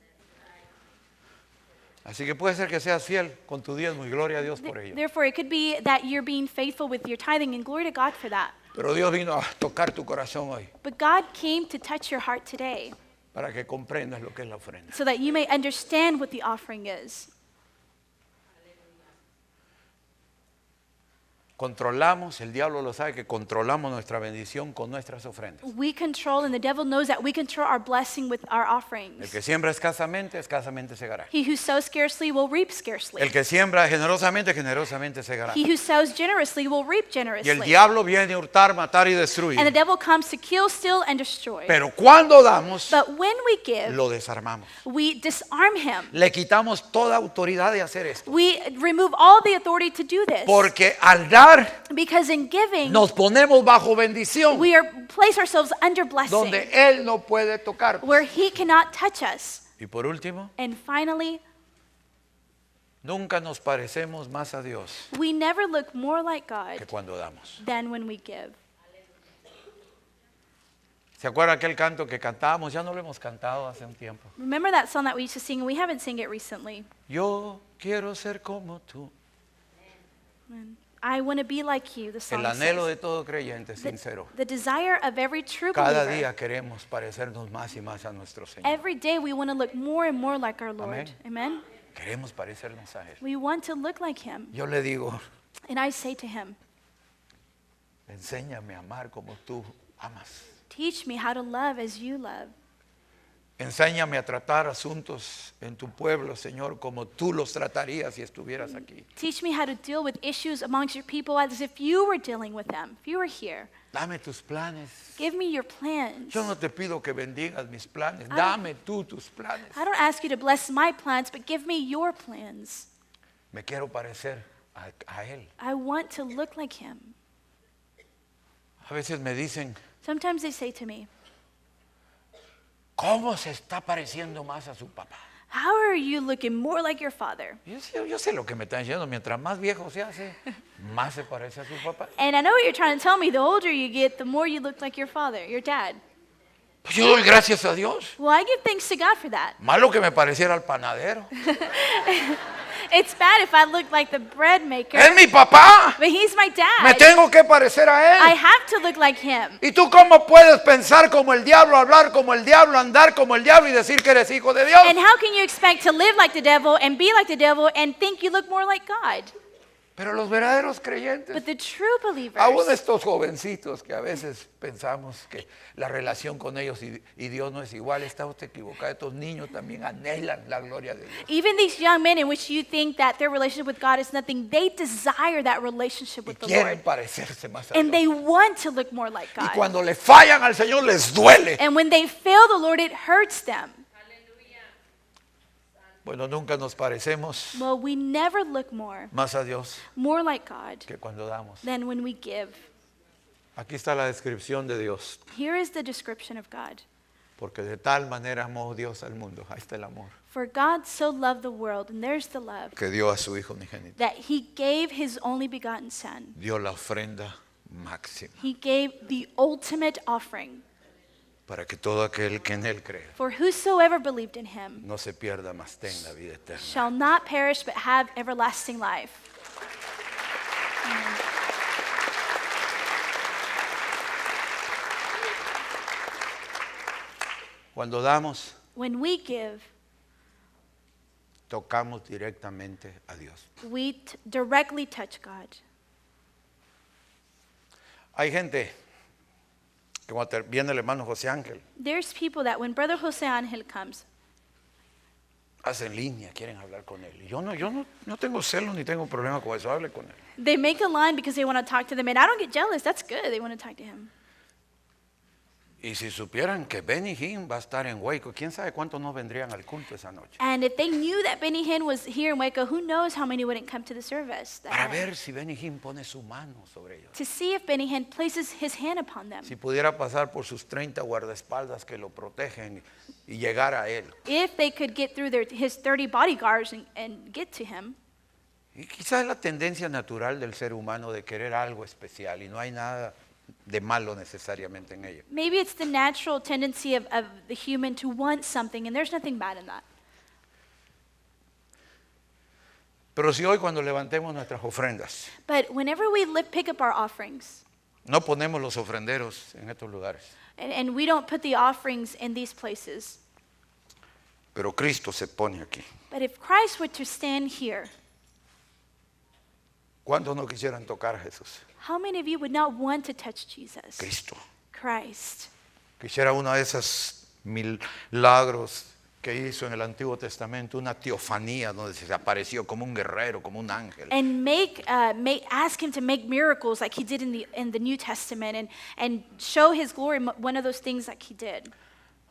Así que puede ser que seas fiel con tu diezmo y gloria a Dios por ello. Therefore, it could be that you're being faithful with your tithing, and glory to God for that. Pero Dios vino a tocar tu corazón hoy But God came to touch your heart today para que comprendas lo que es la ofrenda. so that you may understand what the offering is. Controlamos, el diablo lo sabe, que controlamos nuestra bendición con nuestras ofrendas. We control, and the devil knows that we control our blessing with our El offerings. que siembra escasamente, escasamente segará. He who sows scarcely will reap scarcely. El que siembra generosamente, generosamente segará. He who sows generously will reap Y el generously. diablo viene a hurtar, matar y And the destruir. devil comes to kill, steal, and destroy. Pero cuando damos, But when we give, lo desarmamos. we disarm him. Le quitamos toda autoridad de hacer esto. We remove all the authority to do this. Porque al dar, Because in giving, nos ponemos bajo bendición, we place ourselves under blessing, donde Él no puede tocar. where he cannot touch us. Y por último, And finally, nunca nos parecemos más a Dios we never look more like que God cuando damos. than when we give. ¿Se acuerda aquel canto que cantábamos? Ya no lo hemos cantado hace un tiempo. Remember that song that we used to sing? We haven't sung it recently. Yo quiero ser como tú. I want to be like you, the song El anhelo says. de todo creyente sincero. The desire of every true Cada believer. día queremos parecernos más y más a nuestro Señor. Every day we want to look more and more like our Lord. Amén. Amen? Queremos parecernos a Él. We want to look like him. Yo le digo, And I say to him, enséñame a amar como tú amas. teach me how to love as you love. Enséñame a tratar asuntos en tu pueblo, Señor, como tú los tratarías si estuvieras aquí. Teach me how to deal with issues amongst your people as if you were dealing with them, if you were here. Dame tus planes. Give me your plans. Yo no te pido que bendigas mis planes. Dame tú tus planes. I don't ask you to bless my plans, but give me your plans. Me quiero parecer a Él. I want to look like him. A veces me dicen, Sometimes they say to me, ¿cómo se está pareciendo más a su papá? how are you looking more like your father? Yo sé lo que me están diciendo. Mientras más viejo se hace, más se parece a su papá. And I know what you're trying to tell me. The older you get, the more you look like your father, your dad. Pues yo doy gracias a Dios. Well, I give thanks to God for that. Malo que me pareciera al panadero. It's bad if I look like the bread maker, Es mi papá. but he's my Me dad. tengo que parecer a I Él. have to look like him. ¿Y tú cómo puedes pensar como el diablo, hablar como el diablo, andar como el diablo y decir que eres hijo de Dios? And how can you expect to live like the devil and be like the devil and think you look more like God? Pero los verdaderos creyentes, But the true aún believers, estos jovencitos que a veces pensamos que la relación con ellos y Dios no es igual, está usted equivocado. Estos niños también anhelan la gloria de Dios. even these young men in which you think that their relationship with God is nothing, they desire that relationship Y with the quieren Lord. parecerse más a And Dios. they want to look more like Y God. cuando le fallan al Señor les duele. And when they fail the Lord, it hurts them. Bueno, nunca nos parecemos Well, we never look more más a Dios like God que cuando damos. than when we give. Aquí está la descripción de Dios. Here is the description of God. Porque de tal manera amó Dios al mundo. Ahí está el amor. For God so loved the world, and there's the love, Que dio a su Hijo unigénito. that he gave his only begotten Son. Dio la ofrenda máxima. He gave the ultimate offering. Para que todo aquel que en Él cree For whosoever believed in him no se pierda, mas tenga vida eterna. shall not perish but have everlasting life. Cuando damos, When we give, tocamos directamente a Dios. we directly touch God. Hay gente que cuando viene el hermano José Ángel, There's people that when Brother Jose Angel comes, hacen línea, quieren hablar con él. Y yo no tengo celos ni tengo problema con eso, hable con él. they make a line because they want to talk to them. And I don't get jealous. That's good. They want to talk to him. Y si supieran que Benny Hinn va a estar en Waco, quién sabe cuántos no vendrían al culto esa noche. And if they knew that Benny Hinn was here in Waco, who knows how many wouldn't come to the service that Para night. ver si Benny Hinn pone su mano sobre ellos. To see if Benny Hinn places his hand upon them. Si pudiera pasar por sus 30 guardaespaldas que lo protegen y llegar a él. If they could get through his 30 bodyguards and get to him. Y quizás es la tendencia natural del ser humano de querer algo especial y no hay nada de malo necesariamente en ello. Maybe it's the natural tendency of the human to want something, and there's nothing bad in that. Pero si hoy cuando levantemos nuestras ofrendas, But whenever we pick up our offerings, no ponemos los ofrenderos en estos lugares, and we don't put the offerings in these places, pero Cristo se pone aquí. but if Christ were to stand here, ¿Cuántos no quisieran tocar a Jesús? how many of you would not want to touch Jesus? Cristo. Christ. Quisiera uno de esos milagros que hizo en el Antiguo Testamento, una teofanía donde se apareció como un guerrero, como un ángel. And ask him to make miracles like he did in the New Testament, and show his glory, one of those things like he did.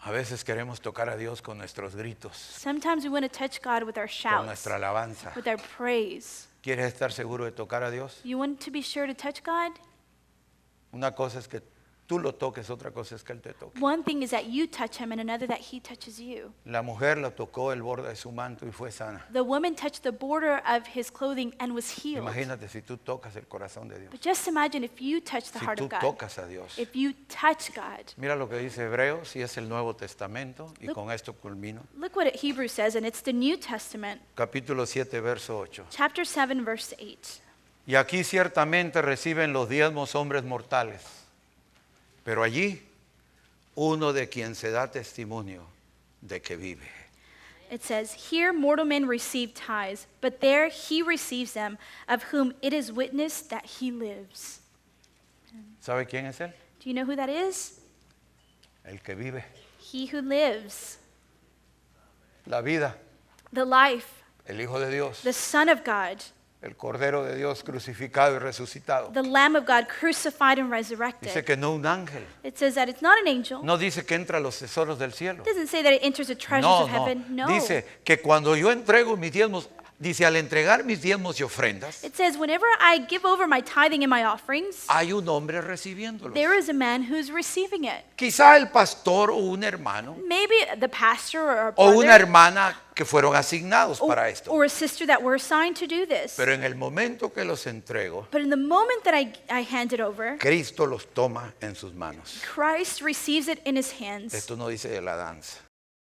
A veces queremos tocar a Dios con nuestros gritos, Sometimes we want to touch God with our con shouts, nuestra alabanza. with our praise. ¿Quieres estar seguro de tocar a Dios? You want to be sure to touch God? Una cosa es que tú lo toques, otra cosa es que Él te toque. One thing is that you touch him, and another that he touches you. La mujer lo tocó el borde de su manto y fue sana. The woman touched the border of his clothing and was healed. Imagínate si tú tocas el corazón de Dios, But just imagine if you touch the si heart tú of God. tocas a Dios. If you touch God. Mira lo que dice Hebreos, y es el Nuevo Testamento, y Look. con esto culmino. Look what Hebrews says, and it's the New Testament, Capítulo 7, verso 8. chapter 7, verse 8. Y aquí ciertamente reciben los diezmos hombres mortales, pero allí uno de quien se da testimonio de que vive. It says, "Here mortal men receive tithes, but there he receives them, of whom it is witnessed that he lives." ¿Sabe quién es Él? Do you know who that is? El que vive. He who lives, La vida, the life, el Hijo de Dios, the Son of God, el Cordero de Dios crucificado y resucitado. the Lamb of God crucified and Dice resurrected. que no un ángel. It says that it's not an angel. No dice que entra a los tesoros del cielo. It doesn't say that it enters the treasures No, of heaven. No. Dice que cuando yo entrego mis diezmos, dice al entregar mis diezmos y ofrendas, It says, whenever I give over my tithing and my offerings, hay un hombre recibiéndolos. there is a man who's receiving it. Quizá el pastor o un hermano Maybe the pastor or a o una brother hermana que fueron asignados para esto. or a sister that were assigned to do this. Pero en el momento que los entrego, But in the moment that I hand it over, Cristo los toma en sus manos. Christ receives it in his hands. Esto no dice de la danza.